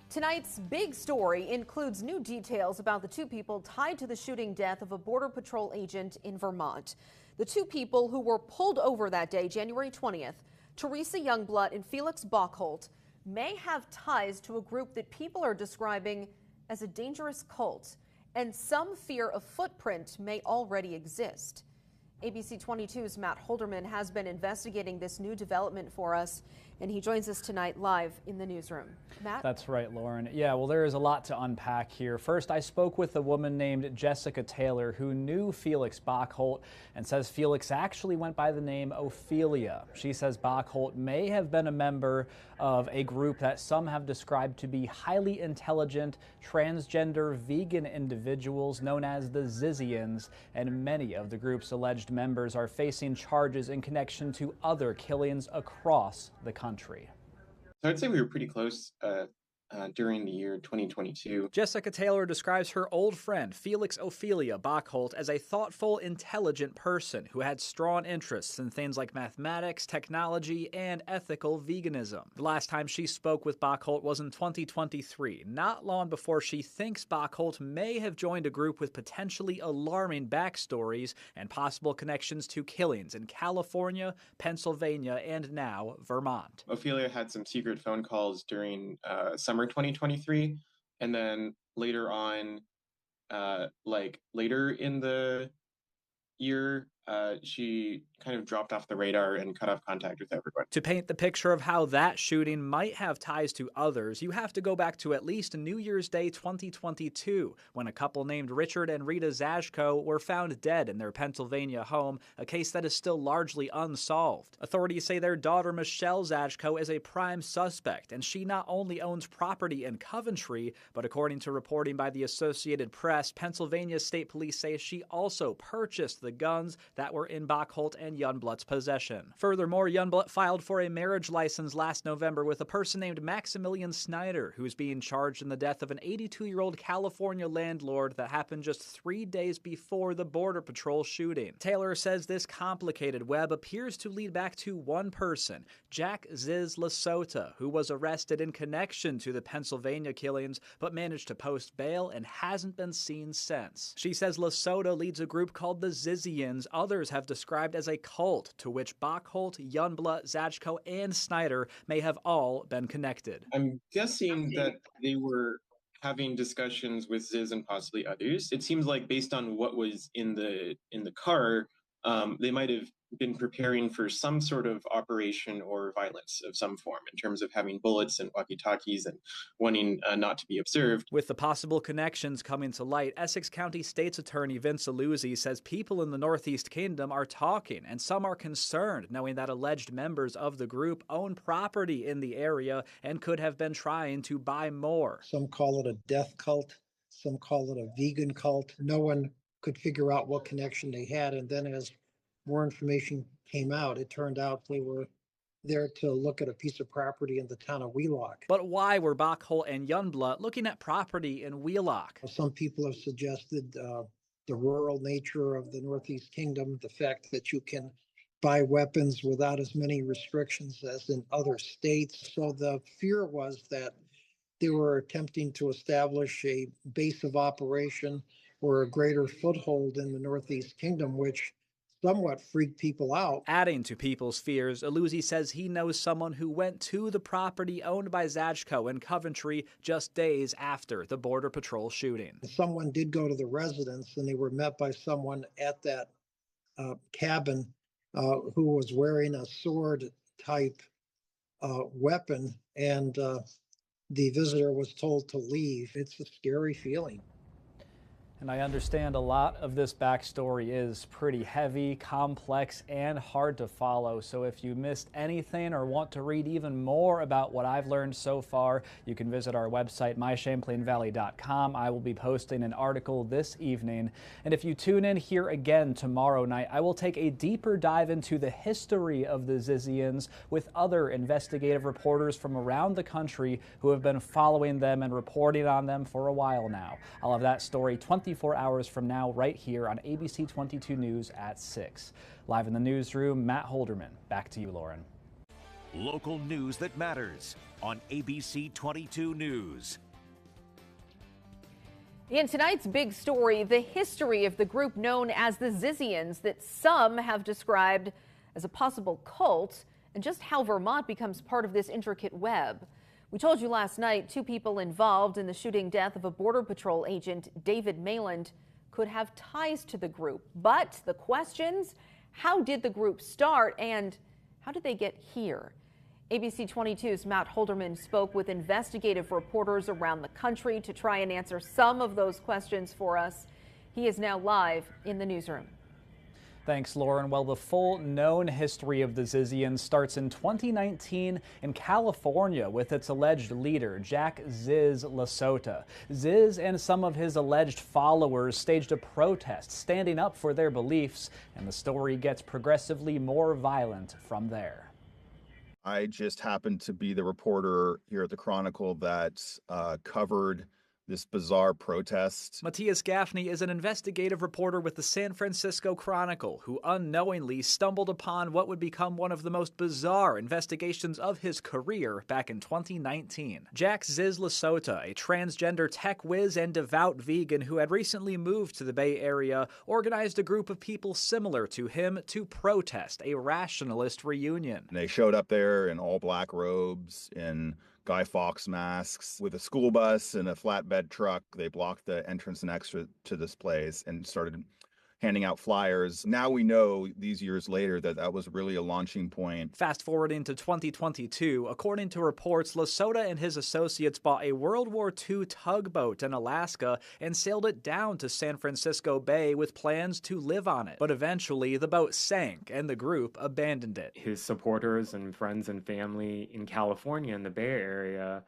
Tonight's big story includes new details about the two people tied to the shooting death of a Border Patrol agent in Vermont. The two people who were pulled over that day, January 20th, Teresa Youngblood and Felix Bachholdt, may have ties to a group that people are describing as a dangerous cult, and some fear a footprint may already exist. ABC 22's Matt Holderman has been investigating this new development for us, and he joins us tonight live in the newsroom. Matt? That's right, Lauren. Yeah, well, there is a lot to unpack here. First, I spoke with a woman named Jessica Taylor who knew Felix Bachholdt and says Felix actually went by the name Ophelia. She says Bachholdt may have been a member of a group that some have described to be highly intelligent, transgender, vegan individuals known as the Zizians, and many of the group's alleged members are facing charges in connection to other killings across the country. So I'd say we were pretty close during the year 2022. Jessica Taylor describes her old friend Felix Ophelia Bachholdt as a thoughtful, intelligent person who had strong interests in things like mathematics, technology, and ethical veganism. The last time she spoke with Bachholdt was in 2023, not long before she thinks Bachholdt may have joined a group with potentially alarming backstories and possible connections to killings in California, Pennsylvania, and now Vermont. Ophelia had some secret phone calls during summer 2023, and then later on, later in the year, she kind of dropped off the radar and cut off contact with everyone. To paint the picture of how that shooting might have ties to others, you have to go back to at least New Year's Day 2022, when a couple named Richard and Rita Zashko were found dead in their Pennsylvania home, a case that is still largely unsolved. Authorities say their daughter Michelle Zashko is a prime suspect, and she not only owns property in Coventry, but according to reporting by the Associated Press, Pennsylvania State Police say she also purchased the guns that were in Bachholdt and Youngblood's possession. Furthermore, Youngblood filed for a marriage license last November with a person named Maximilian Snyder, who is being charged in the death of an 82-year-old California landlord that happened just 3 days before the Border Patrol shooting. Taylor says this complicated web appears to lead back to one person, Jack Ziz Lasota, who was arrested in connection to the Pennsylvania killings, but managed to post bail and hasn't been seen since. She says Lasota leads a group called the Zizians, others have described as a cult, to which Bachholdt, Youngblood, Zashko, and Snyder may have all been connected. I'm guessing that they were having discussions with Ziz and possibly others. It seems like based on what was in the car, they might have been preparing for some sort of operation or violence of some form in terms of having bullets and walkie-talkies and wanting not to be observed. With the possible connections coming to light, Essex County State's Attorney Vince Aluzzi says people in the Northeast Kingdom are talking, and some are concerned knowing that alleged members of the group own property in the area and could have been trying to buy more. Some call it a death cult, some call it a vegan cult. No one could figure out what connection they had, and then as more information came out, it turned out they were there to look at a piece of property in the town of Wheelock. But why were Bachholdt and Youngblood looking at property in Wheelock? Some people have suggested the rural nature of the Northeast Kingdom, the fact that you can buy weapons without as many restrictions as in other states. So the fear was that they were attempting to establish a base of operation or a greater foothold in the Northeast Kingdom, which somewhat freaked people out. Adding to people's fears, Aluzzi says he knows someone who went to the property owned by Zajko in Coventry just days after the Border Patrol shooting. Someone did go to the residence, and they were met by someone at that cabin who was wearing a sword-type weapon, and the visitor was told to leave. It's a scary feeling. And I understand a lot of this backstory is pretty heavy, complex, and hard to follow. So if you missed anything or want to read even more about what I've learned so far, you can visit our website, mychamplainvalley.com. I will be posting an article this evening. And if you tune in here again tomorrow night, I will take a deeper dive into the history of the Zizians with other investigative reporters from around the country who have been following them and reporting on them for a while now. I'll have that story 24 hours from now right here on ABC 22 News at 6. Live in the newsroom, Matt Holderman. Back to you, Lauren. Local news that matters on ABC 22 News. In tonight's big story, the history of the group known as the Zizians that some have described as a possible cult, and just how Vermont becomes part of this intricate web. We told you last night 2 people involved in the shooting death of a Border Patrol agent, David Mayland, could have ties to the group. But the questions, how did the group start and how did they get here? ABC 22's Matt Holderman spoke with investigative reporters around the country to try and answer some of those questions for us. He is now live in the newsroom. Thanks, Lauren. Well, the full known history of the Zizians starts in 2019 in California with its alleged leader, Jack Ziz Lasota. Ziz and some of his alleged followers staged a protest standing up for their beliefs, and the story gets progressively more violent from there. I just happened to be the reporter here at the Chronicle that covered this bizarre protest. Matthias Gaffney is an investigative reporter with the San Francisco Chronicle who unknowingly stumbled upon what would become one of the most bizarre investigations of his career back in 2019. Jack Ziz Lasota, a transgender tech whiz and devout vegan who had recently moved to the Bay Area, organized a group of people similar to him to protest a rationalist reunion. And they showed up there in all black robes, in Guy Fawkes masks, with a school bus and a flatbed truck. They blocked the entrance and exit to this place and started handing out flyers. Now we know, these years later, that that was really a launching point. Fast forwarding to 2022, according to reports, Lasota and his associates bought a World War II tugboat in Alaska and sailed it down to San Francisco Bay with plans to live on it. But eventually, the boat sank and the group abandoned it. His supporters and friends and family in California in the Bay Area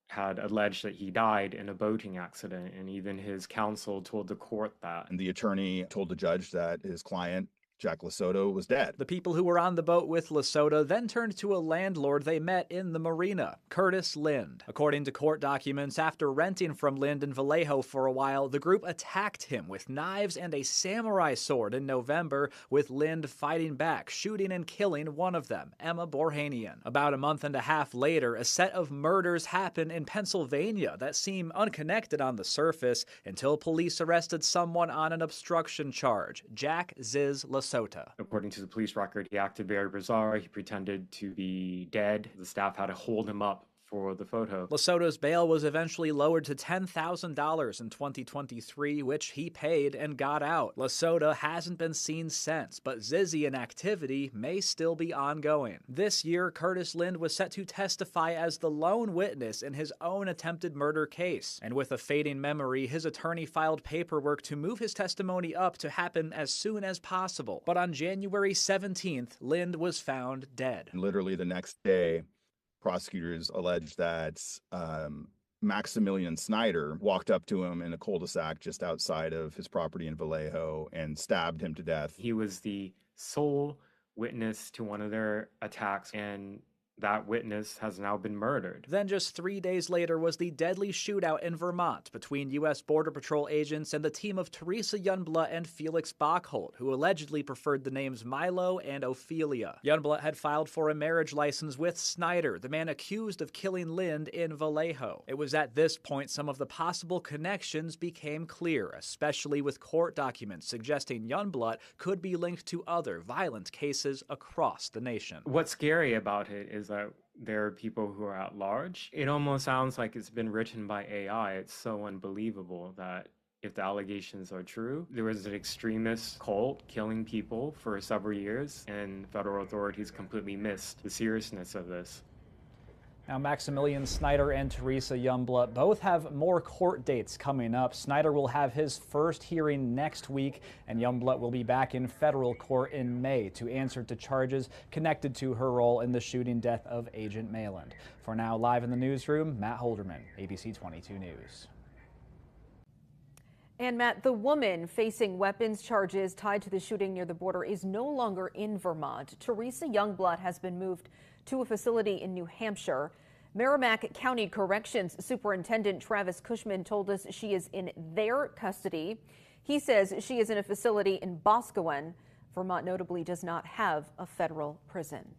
had alleged that he died in a boating accident, and even his counsel told the court that. And the attorney told the judge that his client, Jack Lasota, was dead. The people who were on the boat with Lasota then turned to a landlord they met in the marina, Curtis Lind. According to court documents, after renting from Lind in Vallejo for a while, the group attacked him with knives and a samurai sword in November, with Lind fighting back, shooting and killing one of them, Emma Borhanian. About a month and a half later, a set of murders happened in Pennsylvania that seem unconnected on the surface until police arrested someone on an obstruction charge, Jack Ziz Lasota. According to the police record, he acted very bizarre. He pretended to be dead. The staff had to hold him up for the photo. Lasota's bail was eventually lowered to $10,000 in 2023, which he paid and got out. Lasota hasn't been seen since, but Zizian activity may still be ongoing. This year, Curtis Lind was set to testify as the lone witness in his own attempted murder case. And with a fading memory, his attorney filed paperwork to move his testimony up to happen as soon as possible. But on January 17th, Lind was found dead. And literally the next day, prosecutors alleged that Maximilian Snyder walked up to him in a cul-de-sac just outside of his property in Vallejo and stabbed him to death. He was the sole witness to one of their attacks, and that witness has now been murdered. Then just 3 days later was the deadly shootout in Vermont between U.S. Border Patrol agents and the team of Teresa Youngblood and Felix Bachholt, who allegedly preferred the names Milo and Ophelia. Youngblood had filed for a marriage license with Snyder, the man accused of killing Lind in Vallejo. It was at this point some of the possible connections became clear, especially with court documents suggesting Youngblood could be linked to other violent cases across the nation. What's scary about it is that there are people who are at large. It almost sounds like it's been written by AI. It's so unbelievable that if the allegations are true, there was an extremist cult killing people for several years, and federal authorities completely missed the seriousness of this. Now, Maximilian Snyder and Teresa Youngblood both have more court dates coming up. Snyder will have his first hearing next week, and Youngblood will be back in federal court in May to answer to charges connected to her role in the shooting death of Agent Mayland. For now, live in the newsroom, Matt Holderman, ABC 22 News. And Matt, the woman facing weapons charges tied to the shooting near the border is no longer in Vermont. Teresa Youngblood has been moved to a facility in New Hampshire. Merrimack County Corrections Superintendent Travis Cushman told us she is in their custody. He says she is in a facility in Boscawen. Vermont notably does not have a federal prison.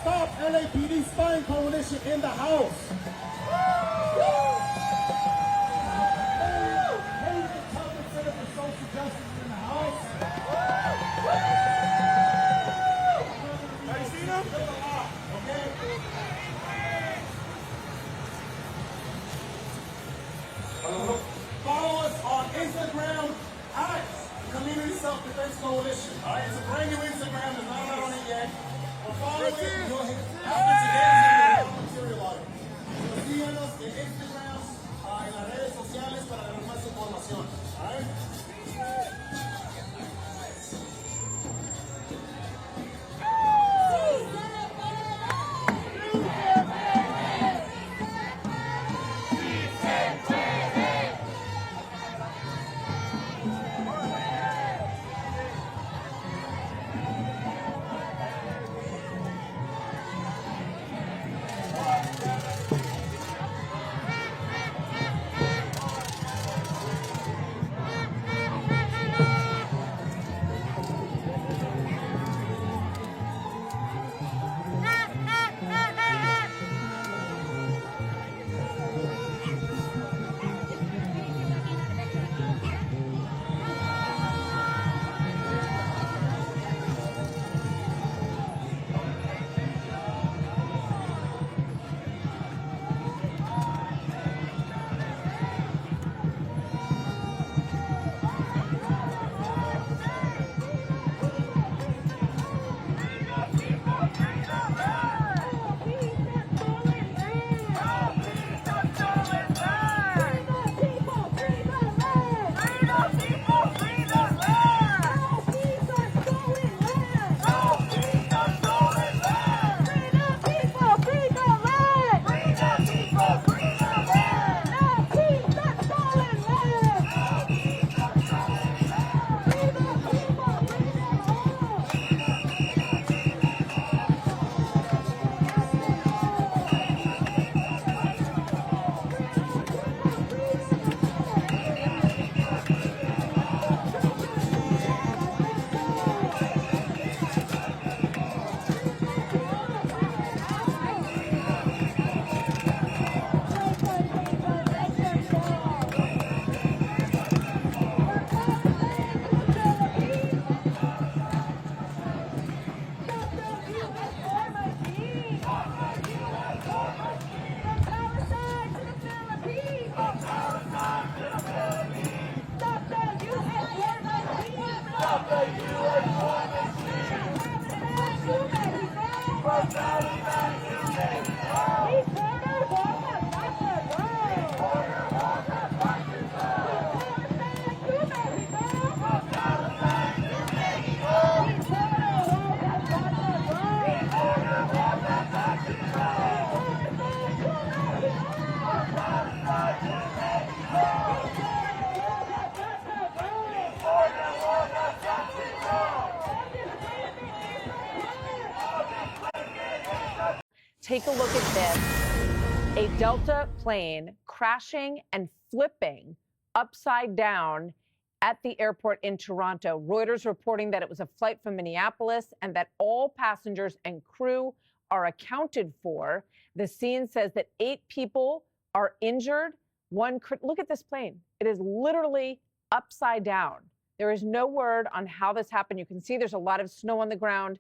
Stop LAPD Spying Coalition in the house. Hayden Tubman Center for Social Justice in the house. Have you seen him? Okay. Follow us on Instagram at Community Self-Defense Coalition. All right, it's a brand new Instagram. There's not a lot on it yet. But follow it. You'll hit after today's material on it. So síganos en Instagram, en las redes sociales para ver más información. All right? Take a look at this. A Delta plane crashing and flipping upside down at the airport in Toronto. Reuters reporting that it was a flight from Minneapolis and that all passengers and crew are accounted for. The scene says that 8 people are injured. Look at this plane. It is literally upside down. There is no word on how this happened. You can see there's a lot of snow on the ground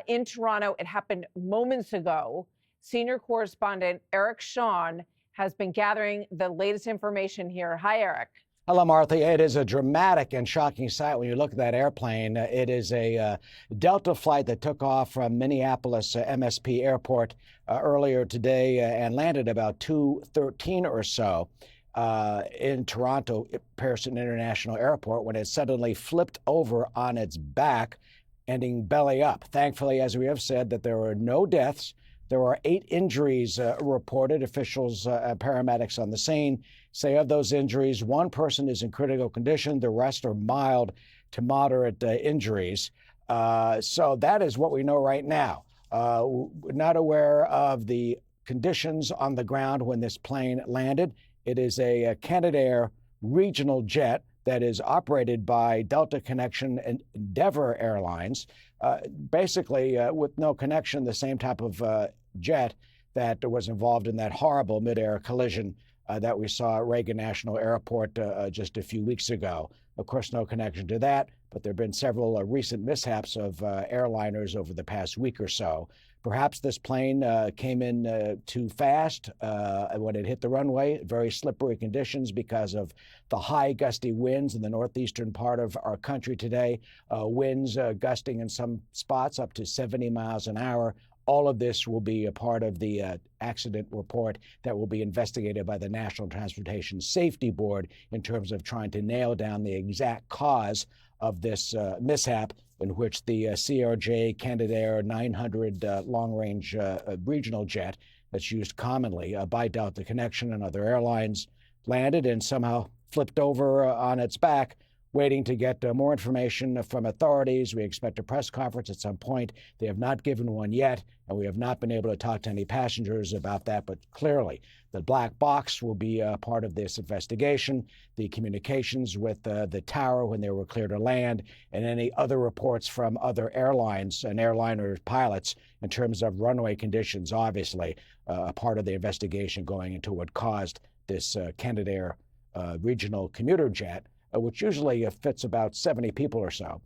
in Toronto. It happened moments ago. Senior correspondent Eric Shawn has been gathering the latest information here. Hi, Eric. Hello, Martha. It is a dramatic and shocking sight when you look at that airplane. It is a Delta flight that took off from Minneapolis MSP Airport earlier today and landed about 2:13 or so in Toronto Pearson International Airport when it suddenly flipped over on its back, ending belly up. Thankfully, as we have said, that there were no deaths. There are 8 injuries reported. Officials, paramedics on the scene say of those injuries, 1 person is in critical condition. The rest are mild to moderate injuries. So that is what we know right now. We're not aware of the conditions on the ground when this plane landed. It is a Canadair regional jet that is operated by Delta Connection and Endeavour Airlines, basically with no connection, the same type of jet that was involved in that horrible midair collision that we saw at Reagan National Airport just a few weeks ago. Of course, no connection to that, but there have been several recent mishaps of airliners over the past week or so. Perhaps this plane came in too fast when it hit the runway. Very slippery conditions because of the high gusty winds in the northeastern part of our country today. Winds gusting in some spots up to 70 miles an hour. All of this will be a part of the accident report that will be investigated by the National Transportation Safety Board in terms of trying to nail down the exact cause of this mishap, in which the CRJ Canadair 900 long-range regional jet that's used commonly by Delta Connection and other airlines landed and somehow flipped over on its back, waiting to get more information from authorities. We expect a press conference at some point. They have not given one yet, and we have not been able to talk to any passengers about that. But clearly, the black box will be part of this investigation, the communications with the tower when they were clear to land, and any other reports from other airlines and airliner pilots in terms of runway conditions, obviously, a part of the investigation going into what caused this Canadair regional commuter jet, which usually fits about 70 people or so,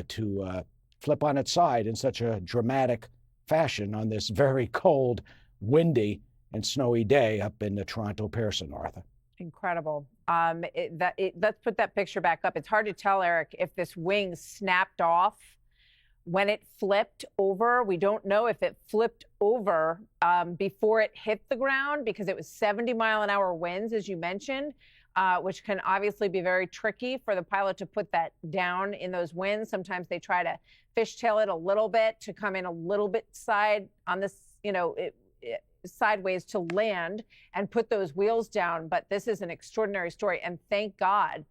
to flip on its side in such a dramatic fashion on this very cold, windy, and snowy day up in the Toronto Pearson, Arthur. Incredible. Let's put that picture back up. It's hard to tell, Eric, if this wing snapped off when it flipped over. We don't know if it flipped over before it hit the ground, because it was 70-mile-an-hour winds, as you mentioned, which can obviously be very tricky for the pilot to put that down in those winds. Sometimes they try to fishtail it a little bit to come in a little bit side on this, sideways to land and put those wheels down. But this is an extraordinary story. And thank God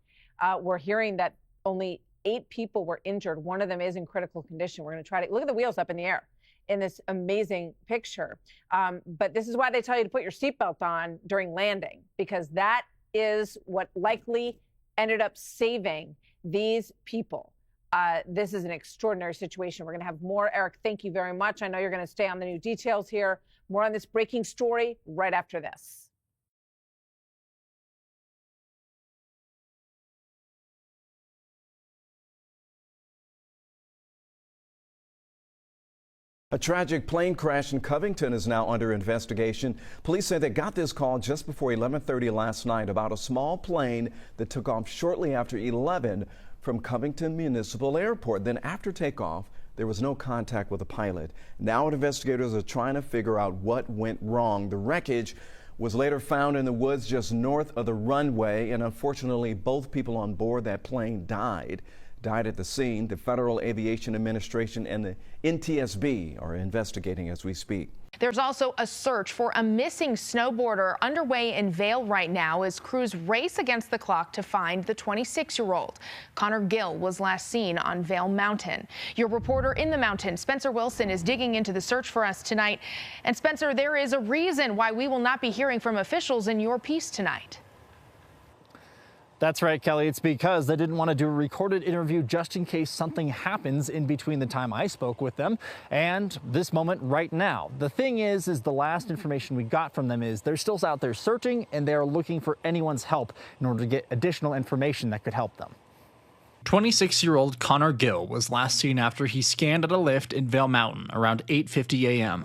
we're hearing that only 8 people were injured. One of them is in critical condition. We're going to try to look at the wheels up in the air in this amazing picture. But this is why they tell you to put your seatbelt on during landing, because that is what likely ended up saving these people. This is an extraordinary situation. We're going to have more. Eric, thank you very much. I know you're going to stay on the new details here. More on this breaking story right after this. A tragic plane crash in Covington is now under investigation. Police say they got this call just before 11:30 last night about a small plane that took off shortly after 11 from Covington Municipal Airport. Then after takeoff, there was no contact with the pilot. Now investigators are trying to figure out what went wrong. The wreckage was later found in the woods just north of the runway, and unfortunately both people on board that plane died at the scene. The Federal Aviation Administration and the NTSB are investigating as we speak. There's also a search for a missing snowboarder underway in Vail right now as crews race against the clock to find the 26-year-old. Connor Gill was last seen on Vail Mountain. Your reporter in the mountain, Spencer Wilson, is digging into the search for us tonight. And Spencer, there is a reason why we will not be hearing from officials in your piece tonight. That's right, Kelly. It's because they didn't want to do a recorded interview just in case something happens in between the time I spoke with them and this moment right now. The thing is the last information we got from them is they're still out there searching, and they're looking for anyone's help in order to get additional information that could help them. 26-year-old Connor Gill was last seen after he scanned at a lift in Vail Mountain around 8:50 a.m.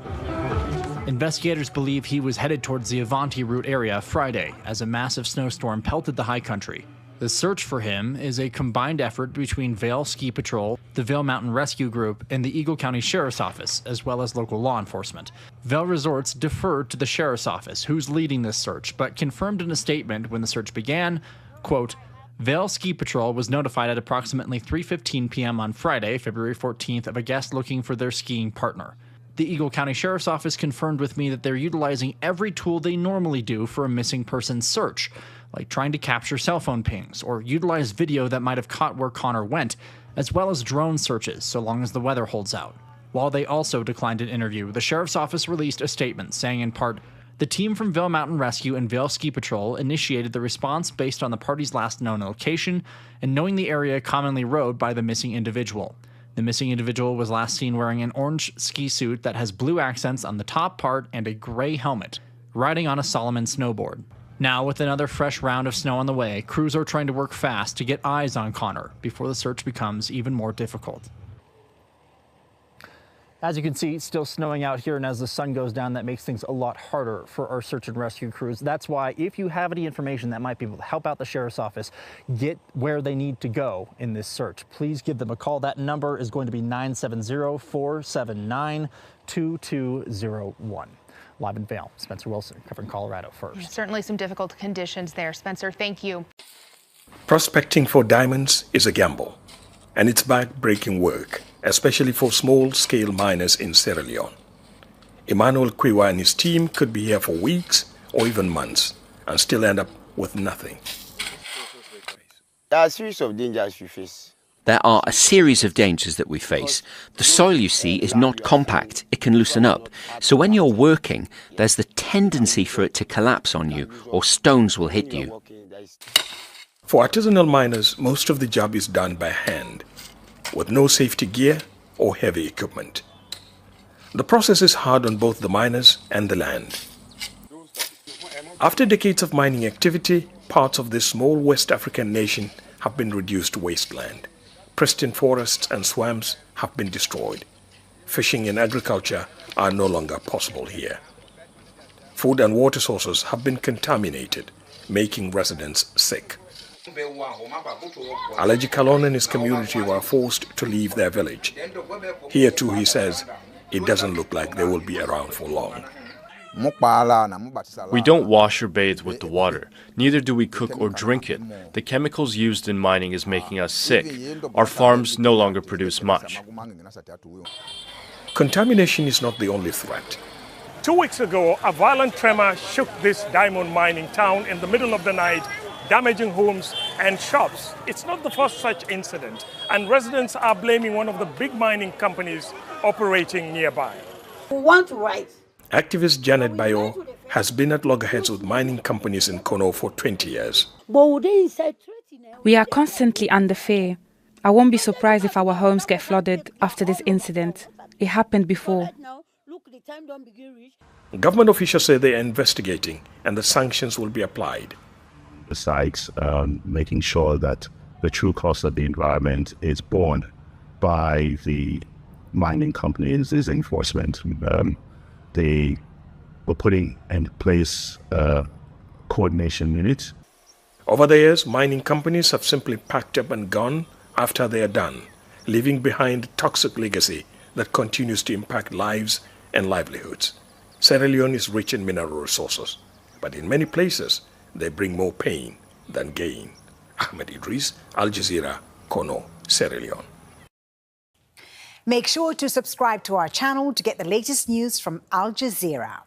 Investigators believe he was headed towards the Avanti route area Friday as a massive snowstorm pelted the high country. The search for him is a combined effort between Vail Ski Patrol, the Vail Mountain Rescue Group, and the Eagle County Sheriff's Office, as well as local law enforcement. Vail Resorts deferred to the Sheriff's Office, who's leading this search, but confirmed in a statement when the search began, quote, Vail Ski Patrol was notified at approximately 3:15 p.m. on Friday, February 14th, of a guest looking for their skiing partner. The Eagle County Sheriff's Office confirmed with me that they're utilizing every tool they normally do for a missing person search, like trying to capture cell phone pings or utilize video that might have caught where Connor went, as well as drone searches so long as the weather holds out. While they also declined an interview, the Sheriff's Office released a statement saying in part, the team from Vail Mountain Rescue and Vail Ski Patrol initiated the response based on the party's last known location and knowing the area commonly rode by the missing individual. The missing individual was last seen wearing an orange ski suit that has blue accents on the top part and a gray helmet, riding on a Salomon snowboard. Now, with another fresh round of snow on the way, crews are trying to work fast to get eyes on Connor before the search becomes even more difficult. As you can see, it's still snowing out here, and as the sun goes down, that makes things a lot harder for our search and rescue crews. That's why if you have any information that might be able to help out the sheriff's office get where they need to go in this search, please give them a call. That number is going to be 970-479-2201. Live in Vail, Spencer Wilson, covering Colorado First. Certainly some difficult conditions there. Spencer, thank you. Prospecting for diamonds is a gamble, and it's back-breaking work, especially for small-scale miners in Sierra Leone. Emmanuel Kwiwa and his team could be here for weeks or even months and still end up with nothing. There are a series of dangers we face. There are a series of dangers that we face. The soil, you see, is not compact. It can loosen up. So when you're working, there's the tendency for it to collapse on you, or stones will hit you. For artisanal miners, most of the job is done by hand, with no safety gear or heavy equipment. The process is hard on both the miners and the land. After decades of mining activity, parts of this small West African nation have been reduced to wasteland. Pristine forests and swamps have been destroyed. Fishing and agriculture are no longer possible here. Food and water sources have been contaminated, making residents sick. Alaji Kalon and his community were forced to leave their village. Here too, he says, it doesn't look like they will be around for long. We don't wash or bathe with the water. Neither do we cook or drink it. The chemicals used in mining is making us sick. Our farms no longer produce much. Contamination is not the only threat. 2 weeks ago, a violent tremor shook this diamond mining town in the middle of the night, damaging homes and shops. It's not the first such incident, and residents are blaming one of the big mining companies operating nearby. We want rights. Activist Janet Bayo has been at loggerheads with mining companies in Kono for 20 years. We are constantly under fear. I won't be surprised if our homes get flooded after this incident. It happened before. Government officials say they are investigating and the sanctions will be applied. Besides making sure that the true cost of the environment is borne by the mining companies is enforcement. They were putting in place a coordination unit. Over the years, mining companies have simply packed up and gone after they are done, leaving behind a toxic legacy that continues to impact lives and livelihoods. Sierra Leone is rich in mineral resources, but in many places, they bring more pain than gain. Ahmed Idris, Al Jazeera, Kono, Sierra Leone. Make sure to subscribe to our channel to get the latest news from Al Jazeera.